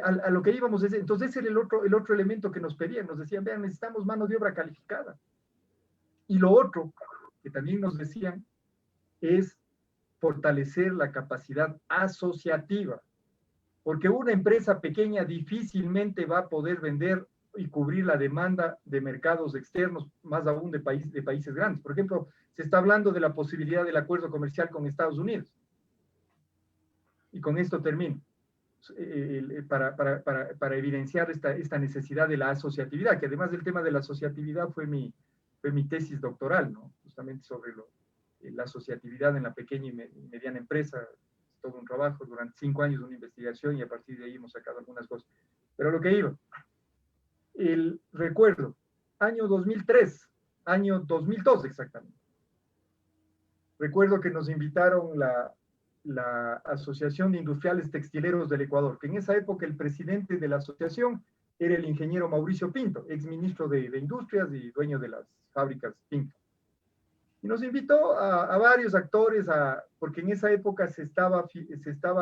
a lo que íbamos, entonces ese era el otro elemento que nos pedían, nos decían, vean, necesitamos mano de obra calificada. Y lo otro que también nos decían es fortalecer la capacidad asociativa, porque una empresa pequeña difícilmente va a poder vender y cubrir la demanda de mercados externos, más aún de países grandes. Por ejemplo, se está hablando de la posibilidad del acuerdo comercial con Estados Unidos. Y con esto termino. Para evidenciar esta necesidad de la asociatividad, que además del tema de la asociatividad fue mi tesis doctoral, ¿no? Justamente sobre la asociatividad en la pequeña y mediana empresa. Todo un trabajo, durante 5 años una investigación, y a partir de ahí hemos sacado algunas cosas. Pero lo que iba, recuerdo, año 2003, año 2002 exactamente. Recuerdo que nos invitaron la Asociación de Industriales Textileros del Ecuador, que en esa época el presidente de la asociación era el ingeniero Mauricio Pinto, exministro de Industrias y dueño de las fábricas Pinto. Y nos invitó a varios actores, porque en esa época se estaba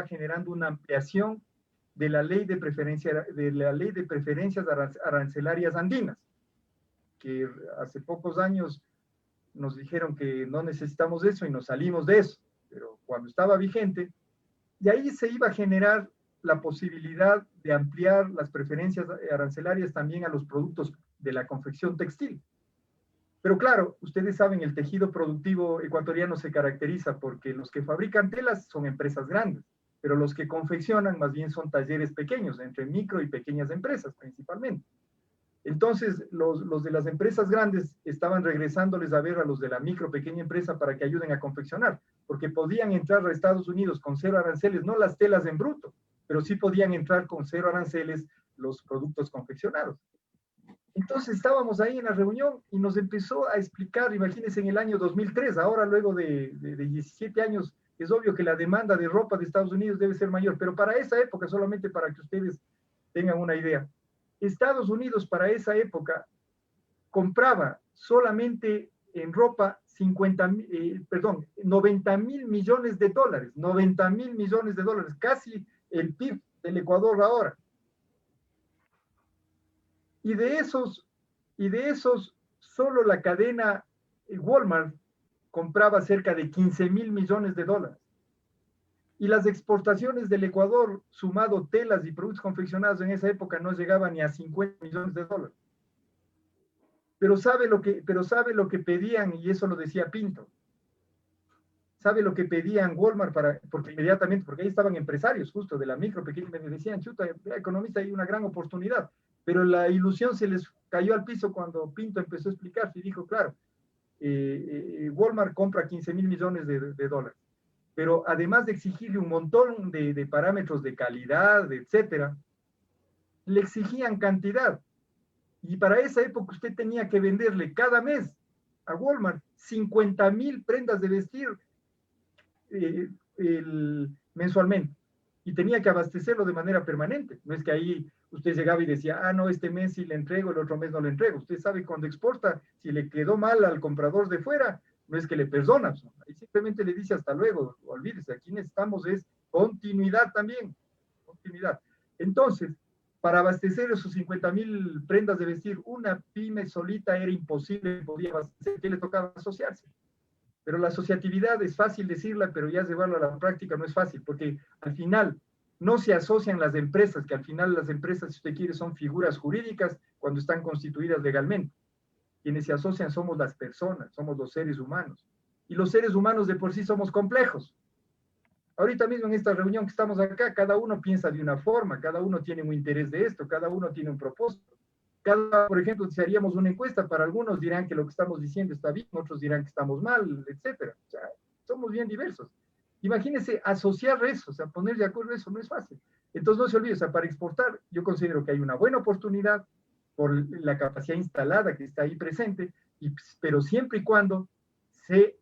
generando una ampliación de la ley de preferencias arancelarias andinas, que hace pocos años nos dijeron que no necesitamos eso y nos salimos de eso, pero cuando estaba vigente, y ahí se iba a generar la posibilidad de ampliar las preferencias arancelarias también a los productos de la confección textil. Pero claro, ustedes saben, el tejido productivo ecuatoriano se caracteriza porque los que fabrican telas son empresas grandes, pero los que confeccionan más bien son talleres pequeños, entre micro y pequeñas empresas principalmente. Entonces, los de las empresas grandes estaban regresándoles a ver a los de la micro, pequeña empresa para que ayuden a confeccionar, porque podían entrar a Estados Unidos con 0 aranceles, no las telas en bruto, pero sí podían entrar con 0 aranceles los productos confeccionados. Entonces estábamos ahí en la reunión y nos empezó a explicar, imagínense en el año 2003, ahora luego de 17 años, es obvio que la demanda de ropa de Estados Unidos debe ser mayor, pero para esa época, solamente para que ustedes tengan una idea, Estados Unidos para esa época compraba solamente en ropa 90,000 millones de dólares, 90,000 millones de dólares, casi el PIB del Ecuador ahora. Y de esos, solo la cadena Walmart compraba cerca de 15,000 millones de dólares. Y las exportaciones del Ecuador, sumado telas y productos confeccionados en esa época, no llegaban ni a 50 millones de dólares. Pero sabe lo que pedían, y eso lo decía Pinto. ¿Sabe lo que pedían Walmart? Porque inmediatamente, porque ahí estaban empresarios justo de la micro, pequeña, me decían, chuta, economista, hay una gran oportunidad. Pero la ilusión se les cayó al piso cuando Pinto empezó a explicarse y dijo, claro, Walmart compra 15,000 millones de dólares. Pero además de exigirle un montón de parámetros de calidad, etcétera, le exigían cantidad. Y para esa época usted tenía que venderle cada mes a Walmart 50,000 prendas de vestir mensualmente. Y tenía que abastecerlo de manera permanente. No es que ahí usted llegaba y decía, ah, no, este mes sí le entrego, el otro mes no le entrego. Usted sabe, cuando exporta, si le quedó mal al comprador de fuera, no es que le perdona, ahí simplemente le dice hasta luego, olvídese, aquí necesitamos es continuidad también, continuidad. Entonces, para abastecer esos 50.000 prendas de vestir, una pyme solita era imposible, podía abastecer, que le tocaba asociarse. Pero la asociatividad es fácil decirla, pero ya llevarla a la práctica no es fácil, porque al final no se asocian las empresas, que al final las empresas, si usted quiere, son figuras jurídicas cuando están constituidas legalmente. Quienes se asocian somos las personas, somos los seres humanos. Y los seres humanos de por sí somos complejos. Ahorita mismo en esta reunión que estamos acá, cada uno piensa de una forma, cada uno tiene un interés de esto, cada uno tiene un propósito. Por ejemplo, si haríamos una encuesta, para algunos dirán que lo que estamos diciendo está bien, otros dirán que estamos mal, etcétera. O sea, somos bien diversos. Imagínense asociar eso, o sea, poner de acuerdo eso no es fácil. Entonces no se olvide, o sea, para exportar yo considero que hay una buena oportunidad por la capacidad instalada que está ahí presente, pero siempre y cuando se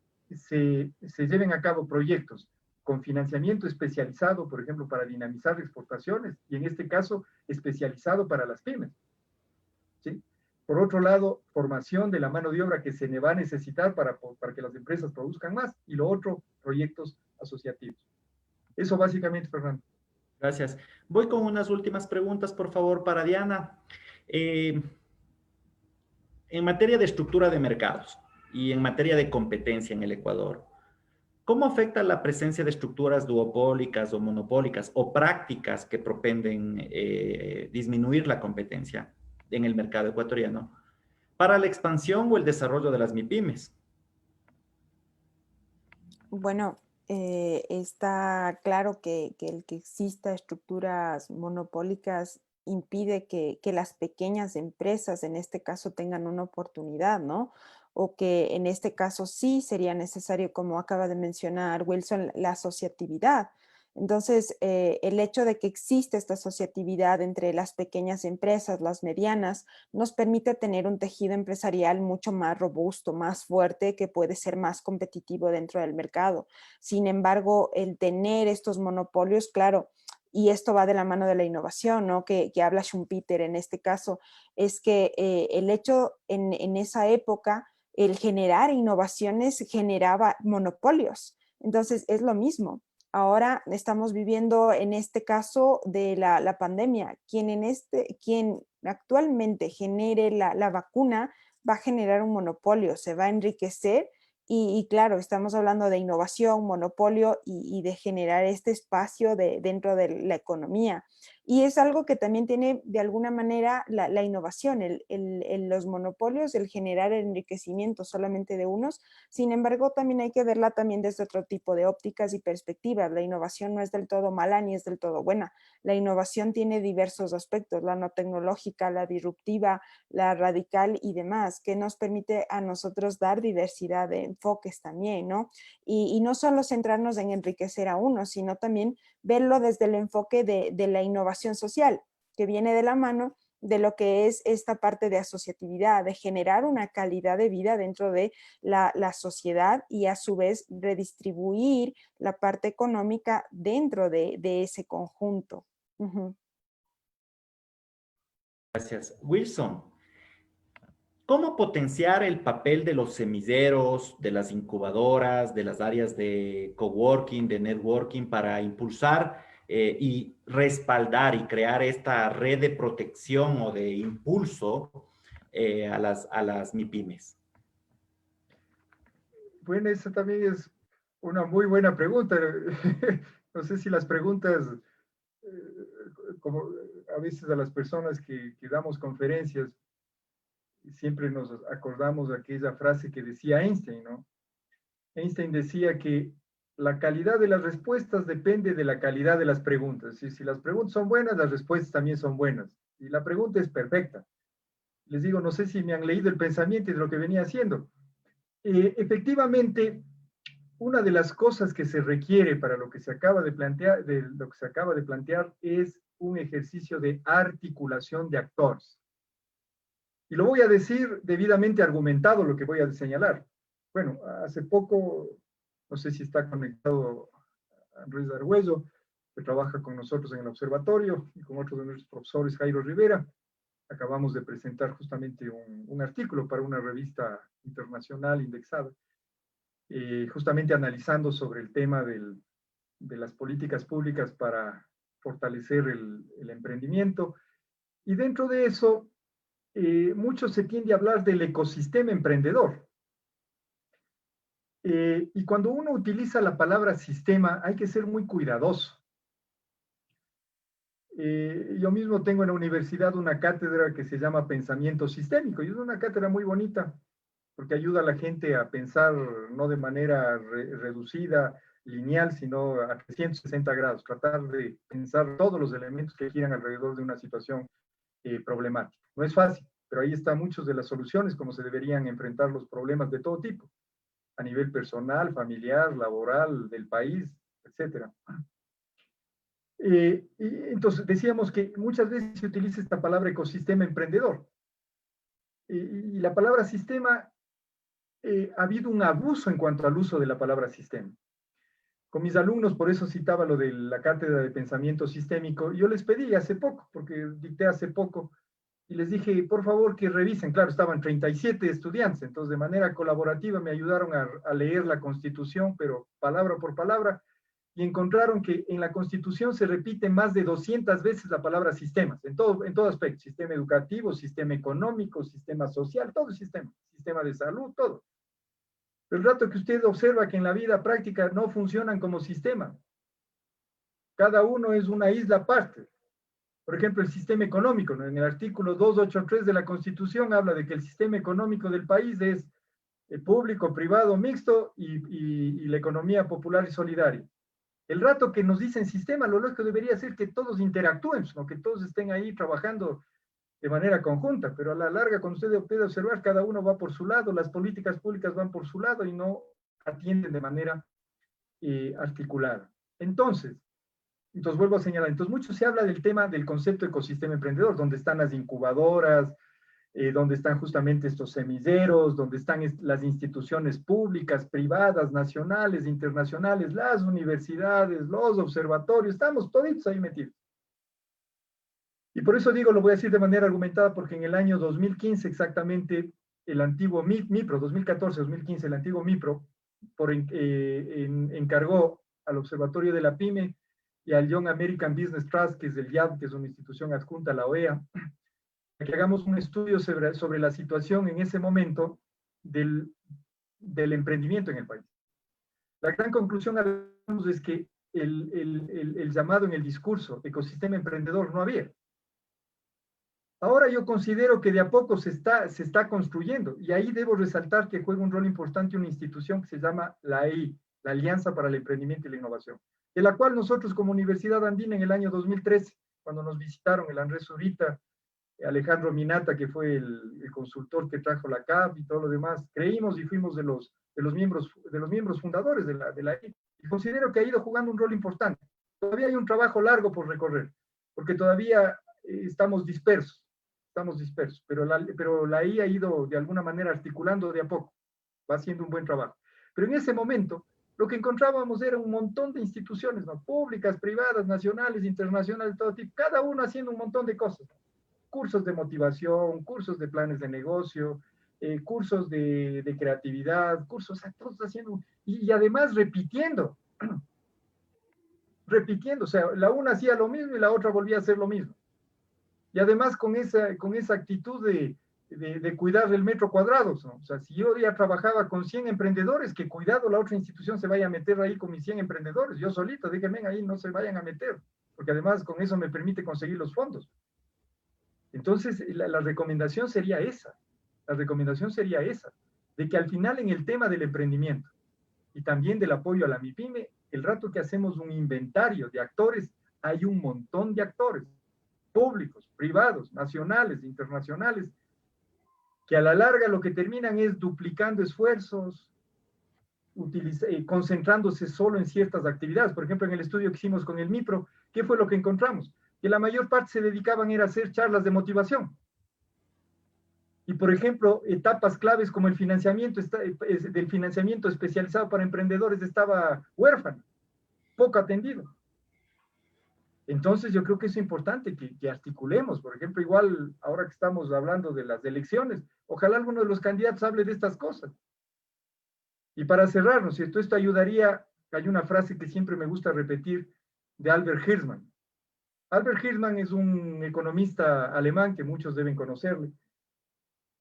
lleven a cabo proyectos con financiamiento especializado, por ejemplo, para dinamizar exportaciones, y en este caso, especializado para las pymes. ¿Sí? Por otro lado, formación de la mano de obra que se le va a necesitar para que las empresas produzcan más, y lo otro, proyectos asociativos. Eso básicamente, Fernando. Gracias. Voy con unas últimas preguntas, por favor, para Diana. En materia de estructura de mercados y en materia de competencia en el Ecuador, ¿cómo afecta la presencia de estructuras duopólicas o monopólicas o prácticas que propenden disminuir la competencia en el mercado ecuatoriano para la expansión o el desarrollo de las MIPYMES? Bueno, está claro que el que exista estructuras monopólicas impide que las pequeñas empresas, en este caso, tengan una oportunidad, ¿no? O que en este caso sí sería necesario, como acaba de mencionar Wilson, la asociatividad. Entonces, el hecho de que existe esta asociatividad entre las pequeñas empresas, las medianas, nos permite tener un tejido empresarial mucho más robusto, más fuerte, que puede ser más competitivo dentro del mercado. Sin embargo, el tener estos monopolios, claro, y esto va de la mano de la innovación, ¿no? Que habla Schumpeter en este caso, es que el hecho en esa época, el generar innovaciones generaba monopolios. Entonces, es lo mismo. Ahora estamos viviendo en este caso de la pandemia. Quien actualmente genere la vacuna va a generar un monopolio, se va a enriquecer y claro, estamos hablando de innovación, monopolio y de generar este espacio dentro de la economía. Y es algo que también tiene de alguna manera la innovación, los monopolios, el generar el enriquecimiento solamente de unos. Sin embargo, también hay que verla también desde otro tipo de ópticas y perspectivas. La innovación no es del todo mala ni es del todo buena. La innovación tiene diversos aspectos, la no tecnológica, la disruptiva, la radical y demás, que nos permite a nosotros dar diversidad de enfoques también, ¿no? Y no solo centrarnos en enriquecer a uno, sino también verlo desde el enfoque de la innovación social, que viene de la mano de lo que es esta parte de asociatividad, de generar una calidad de vida dentro de la sociedad y a su vez redistribuir la parte económica dentro de ese conjunto. Gracias. Wilson, ¿cómo potenciar el papel de los semilleros, de las incubadoras, de las áreas de coworking, de networking para impulsar y respaldar y crear esta red de protección o de impulso a las MIPYMES? Bueno, esa también es una muy buena pregunta. No sé si las preguntas, como a veces a las personas que damos conferencias, siempre nos acordamos de aquella frase que decía Einstein, ¿no? Einstein decía que la calidad de las respuestas depende de la calidad de las preguntas. Y si las preguntas son buenas, las respuestas también son buenas. Y la pregunta es perfecta. Les digo, no sé si me han leído el pensamiento y de lo que venía haciendo. Efectivamente, una de las cosas que se requiere para lo que se acaba de plantear, es un ejercicio de articulación de actores. Y lo voy a decir debidamente argumentado lo que voy a señalar. Bueno, hace poco, no sé si está conectado Andrés Argüello, que trabaja con nosotros en el observatorio, y con otros de nuestros profesores, Jairo Rivera. Acabamos de presentar justamente un artículo para una revista internacional indexada, justamente analizando sobre el tema de las políticas públicas para fortalecer el emprendimiento. Y dentro de eso, mucho se tiende a hablar del ecosistema emprendedor. Y cuando uno utiliza la palabra sistema, hay que ser muy cuidadoso. Yo mismo tengo en la universidad una cátedra que se llama Pensamiento Sistémico, y es una cátedra muy bonita, porque ayuda a la gente a pensar no de manera reducida, lineal, sino a 360 grados, tratar de pensar todos los elementos que giran alrededor de una situación problemática. No es fácil, pero ahí están muchas de las soluciones, como se deberían enfrentar los problemas de todo tipo, a nivel personal, familiar, laboral, del país, etcétera. Y entonces decíamos que muchas veces se utiliza esta palabra ecosistema emprendedor. Y la palabra sistema, ha habido un abuso en cuanto al uso de la palabra sistema. Con mis alumnos, por eso citaba lo de la cátedra de pensamiento sistémico, yo les pedí hace poco, porque dicté hace poco, y les dije, por favor, que revisen. Claro, estaban 37 estudiantes, entonces de manera colaborativa me ayudaron a leer la Constitución, pero palabra por palabra, y encontraron que en la Constitución se repite más de 200 veces la palabra sistemas, en todo aspecto, sistema educativo, sistema económico, sistema social, todo el sistema de salud, todo. El rato que usted observa que en la vida práctica no funcionan como sistema, cada uno es una isla aparte. Por ejemplo, el sistema económico, ¿no? En el artículo 283 de la Constitución habla de que el sistema económico del país es público, privado, mixto y la economía popular y solidaria. El rato que nos dicen sistema, lo lógico debería ser que todos interactúen, ¿no? Que todos estén ahí trabajando de manera conjunta, pero a la larga, cuando usted puede observar, cada uno va por su lado, las políticas públicas van por su lado y no atienden de manera articulada. Entonces vuelvo a señalar, entonces mucho se habla del tema del concepto de ecosistema emprendedor, donde están las incubadoras, donde están justamente estos semilleros, donde están las instituciones públicas, privadas, nacionales, internacionales, las universidades, los observatorios, estamos toditos ahí metidos. Y por eso digo, lo voy a decir de manera argumentada, porque en el año 2015 exactamente, el antiguo MIPRO, 2014-2015, el antiguo MIPRO, encargó al Observatorio de la PYME y al Young American Business Trust, que es del YAB, que es una institución adjunta a la OEA, que hagamos un estudio sobre la situación en ese momento del emprendimiento en el país. La gran conclusión es que el llamado en el discurso ecosistema emprendedor no había. Ahora yo considero que de a poco se está construyendo, y ahí debo resaltar que juega un rol importante una institución que se llama la AEI, la Alianza para el Emprendimiento y la Innovación, de la cual nosotros como Universidad Andina en el año 2013, cuando nos visitaron el Andrés Zurita, Alejandro Minata, que fue el consultor que trajo la CAP y todo lo demás, creímos y fuimos de los miembros fundadores de la AEI, y considero que ha ido jugando un rol importante. Todavía hay un trabajo largo por recorrer, porque todavía estamos dispersos, pero la AI ha ido de alguna manera articulando de a poco, va haciendo un buen trabajo. Pero en ese momento, lo que encontrábamos era un montón de instituciones, ¿no? Públicas, privadas, nacionales, internacionales, todo tipo, cada uno haciendo un montón de cosas. Cursos de motivación, cursos de planes de negocio, cursos de creatividad, cursos, o sea, todos haciendo, y además repitiendo, o sea, la una hacía lo mismo y la otra volvía a hacer lo mismo. Y además con esa actitud de cuidar el metro cuadrado, ¿no? O sea, si yo ya trabajaba con 100 emprendedores, que cuidado la otra institución se vaya a meter ahí con mis 100 emprendedores, yo solito, déjenme ahí, no se vayan a meter, porque además con eso me permite conseguir los fondos. Entonces, la recomendación sería esa, de que al final en el tema del emprendimiento y también del apoyo a la MIPYME, el rato que hacemos un inventario de actores, hay un montón de actores, públicos, privados, nacionales, internacionales, que a la larga lo que terminan es duplicando esfuerzos, concentrándose solo en ciertas actividades. Por ejemplo, en el estudio que hicimos con el MIPRO, ¿qué fue lo que encontramos? Que la mayor parte se dedicaban a hacer charlas de motivación. Y, por ejemplo, etapas claves como el financiamiento, del financiamiento especializado para emprendedores estaba huérfano, poco atendido. Entonces yo creo que es importante que articulemos, por ejemplo, igual ahora que estamos hablando de las elecciones, ojalá alguno de los candidatos hable de estas cosas. Y para cerrarnos, ¿cierto? Esto ayudaría, hay una frase que siempre me gusta repetir de Albert Hirschman, Albert Hirschman es un economista alemán que muchos deben conocerle.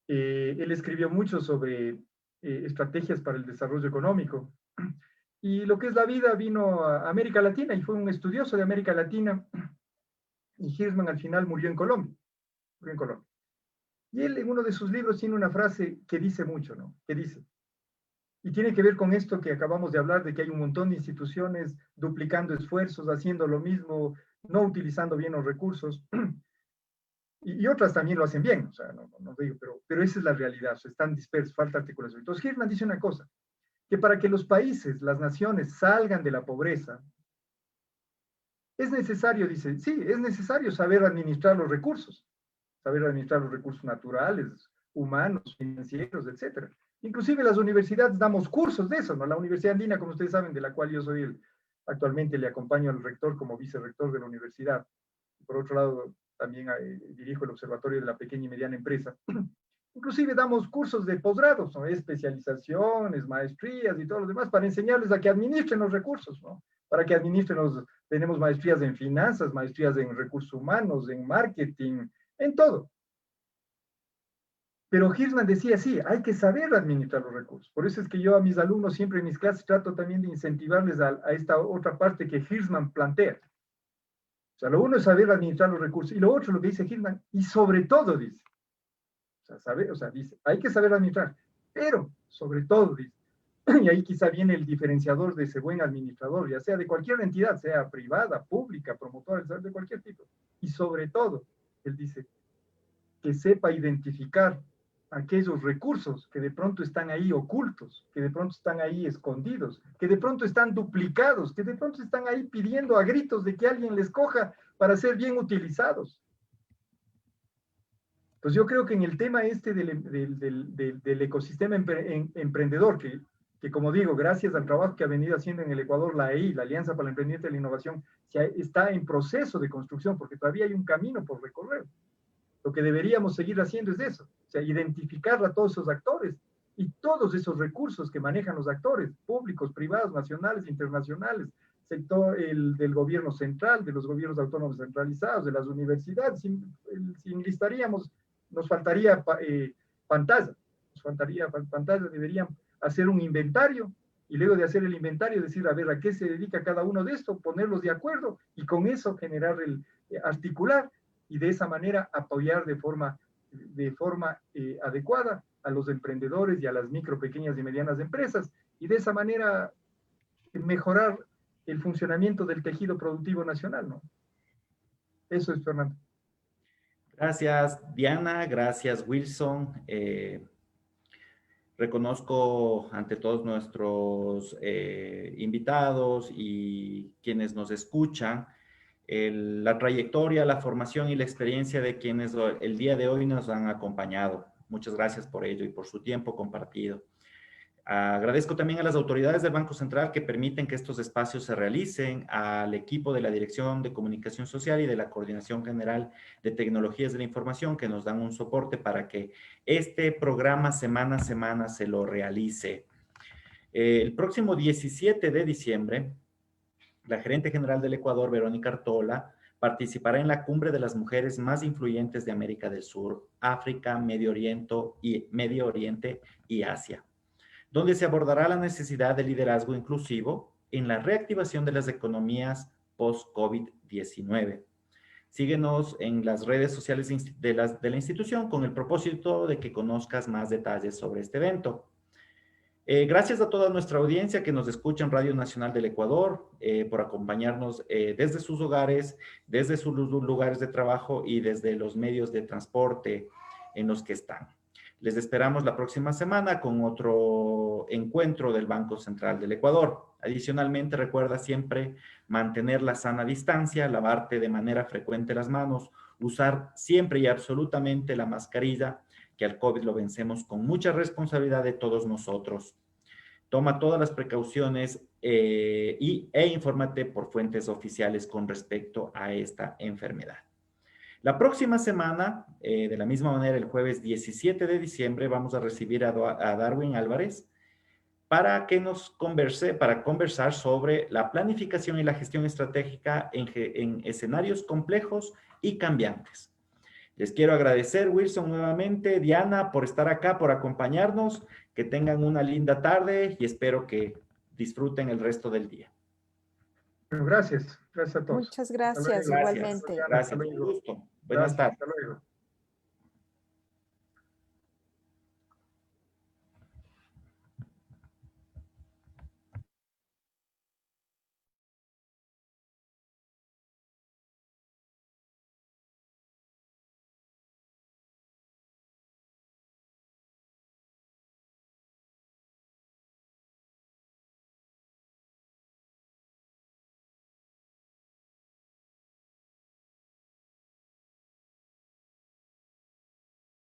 Él escribió mucho sobre estrategias para el desarrollo económico. Y lo que es la vida vino a América Latina y fue un estudioso de América Latina. Y Hirschman al final murió en Colombia. Murió en Colombia. Y él en uno de sus libros tiene una frase que dice mucho, ¿no? Que dice, y tiene que ver con esto que acabamos de hablar, de que hay un montón de instituciones duplicando esfuerzos, haciendo lo mismo, no utilizando bien los recursos. Y otras también lo hacen bien, o sea, no digo, pero esa es la realidad, o sea, están dispersos, falta articulación. Entonces, Hirschman dice una cosa, que para que los países, las naciones salgan de la pobreza, es necesario, dice, sí, es necesario saber administrar los recursos naturales, humanos, financieros, etcétera. Inclusive las universidades damos cursos de eso, ¿no? La Universidad Andina, como ustedes saben, de la cual yo soy actualmente le acompaño al rector como vicerrector de la universidad. Por otro lado, también dirijo el Observatorio de la Pequeña y Mediana Empresa. Inclusive damos cursos de posgrados, ¿no? Especializaciones, maestrías y todo lo demás para enseñarles a que administren los recursos, ¿no? Para que administren tenemos maestrías en finanzas, maestrías en recursos humanos, en marketing, en todo. Pero Hirschman decía, sí, hay que saber administrar los recursos. Por eso es que yo a mis alumnos siempre en mis clases trato también de incentivarles a esta otra parte que Hirschman plantea. O sea, lo uno es saber administrar los recursos y lo otro, lo que dice Hirschman, y sobre todo dice, dice, hay que saber administrar, pero sobre todo dice, y ahí quizá viene el diferenciador de ese buen administrador, ya sea de cualquier entidad, sea privada, pública, promotora, de cualquier tipo. Y sobre todo, él dice, que sepa identificar aquellos recursos que de pronto están ahí ocultos, que de pronto están ahí escondidos, que de pronto están duplicados, que de pronto están ahí pidiendo a gritos de que alguien les coja para ser bien utilizados. Pues yo creo que en el tema este del ecosistema emprendedor, que como digo, gracias al trabajo que ha venido haciendo en el Ecuador la AEI, la Alianza para el Emprendimiento y la Innovación, está en proceso de construcción, porque todavía hay un camino por recorrer. Lo que deberíamos seguir haciendo es eso, o sea, identificar a todos esos actores y todos esos recursos que manejan los actores públicos, privados, nacionales, internacionales, sector del gobierno central, de los gobiernos autónomos centralizados, de las universidades, si enlistaríamos, nos faltaría pantalla, deberían hacer un inventario y luego de hacer el inventario decir, a ver, a qué se dedica cada uno de estos, ponerlos de acuerdo y con eso generar articular y de esa manera apoyar de forma adecuada a los emprendedores y a las micro, pequeñas y medianas empresas y de esa manera mejorar el funcionamiento del tejido productivo nacional, ¿no? Eso es, Fernando. Gracias, Diana. Gracias, Wilson. Reconozco ante todos nuestros invitados y quienes nos escuchan la trayectoria, la formación y la experiencia de quienes el día de hoy nos han acompañado. Muchas gracias por ello y por su tiempo compartido. Agradezco también a las autoridades del Banco Central que permiten que estos espacios se realicen, al equipo de la Dirección de Comunicación Social y de la Coordinación General de Tecnologías de la Información que nos dan un soporte para que este programa semana a semana se lo realice. El próximo 17 de diciembre, la gerente general del Ecuador, Verónica Artola, participará en la cumbre de las mujeres más influyentes de América del Sur, África, Medio Oriente y Asia, donde se abordará la necesidad de liderazgo inclusivo en la reactivación de las economías post-COVID-19. Síguenos en las redes sociales de la institución con el propósito de que conozcas más detalles sobre este evento. Gracias a toda nuestra audiencia que nos escucha en Radio Nacional del Ecuador por acompañarnos desde sus hogares, desde sus lugares de trabajo y desde los medios de transporte en los que están. Les esperamos la próxima semana con otro encuentro del Banco Central del Ecuador. Adicionalmente, recuerda siempre mantener la sana distancia, lavarte de manera frecuente las manos, usar siempre y absolutamente la mascarilla, que al COVID lo vencemos con mucha responsabilidad de todos nosotros. Toma todas las precauciones e infórmate por fuentes oficiales con respecto a esta enfermedad. La próxima semana, de la misma manera, el jueves 17 de diciembre, vamos a recibir a Darwin Álvarez, para conversar sobre la planificación y la gestión estratégica en escenarios complejos y cambiantes. Les quiero agradecer, Wilson, nuevamente, Diana, por estar acá, por acompañarnos. Que tengan una linda tarde y espero que disfruten el resto del día. Bueno, gracias. Gracias a todos. Muchas gracias, igualmente. Gracias, un gusto. Buenas tardes. Hasta luego.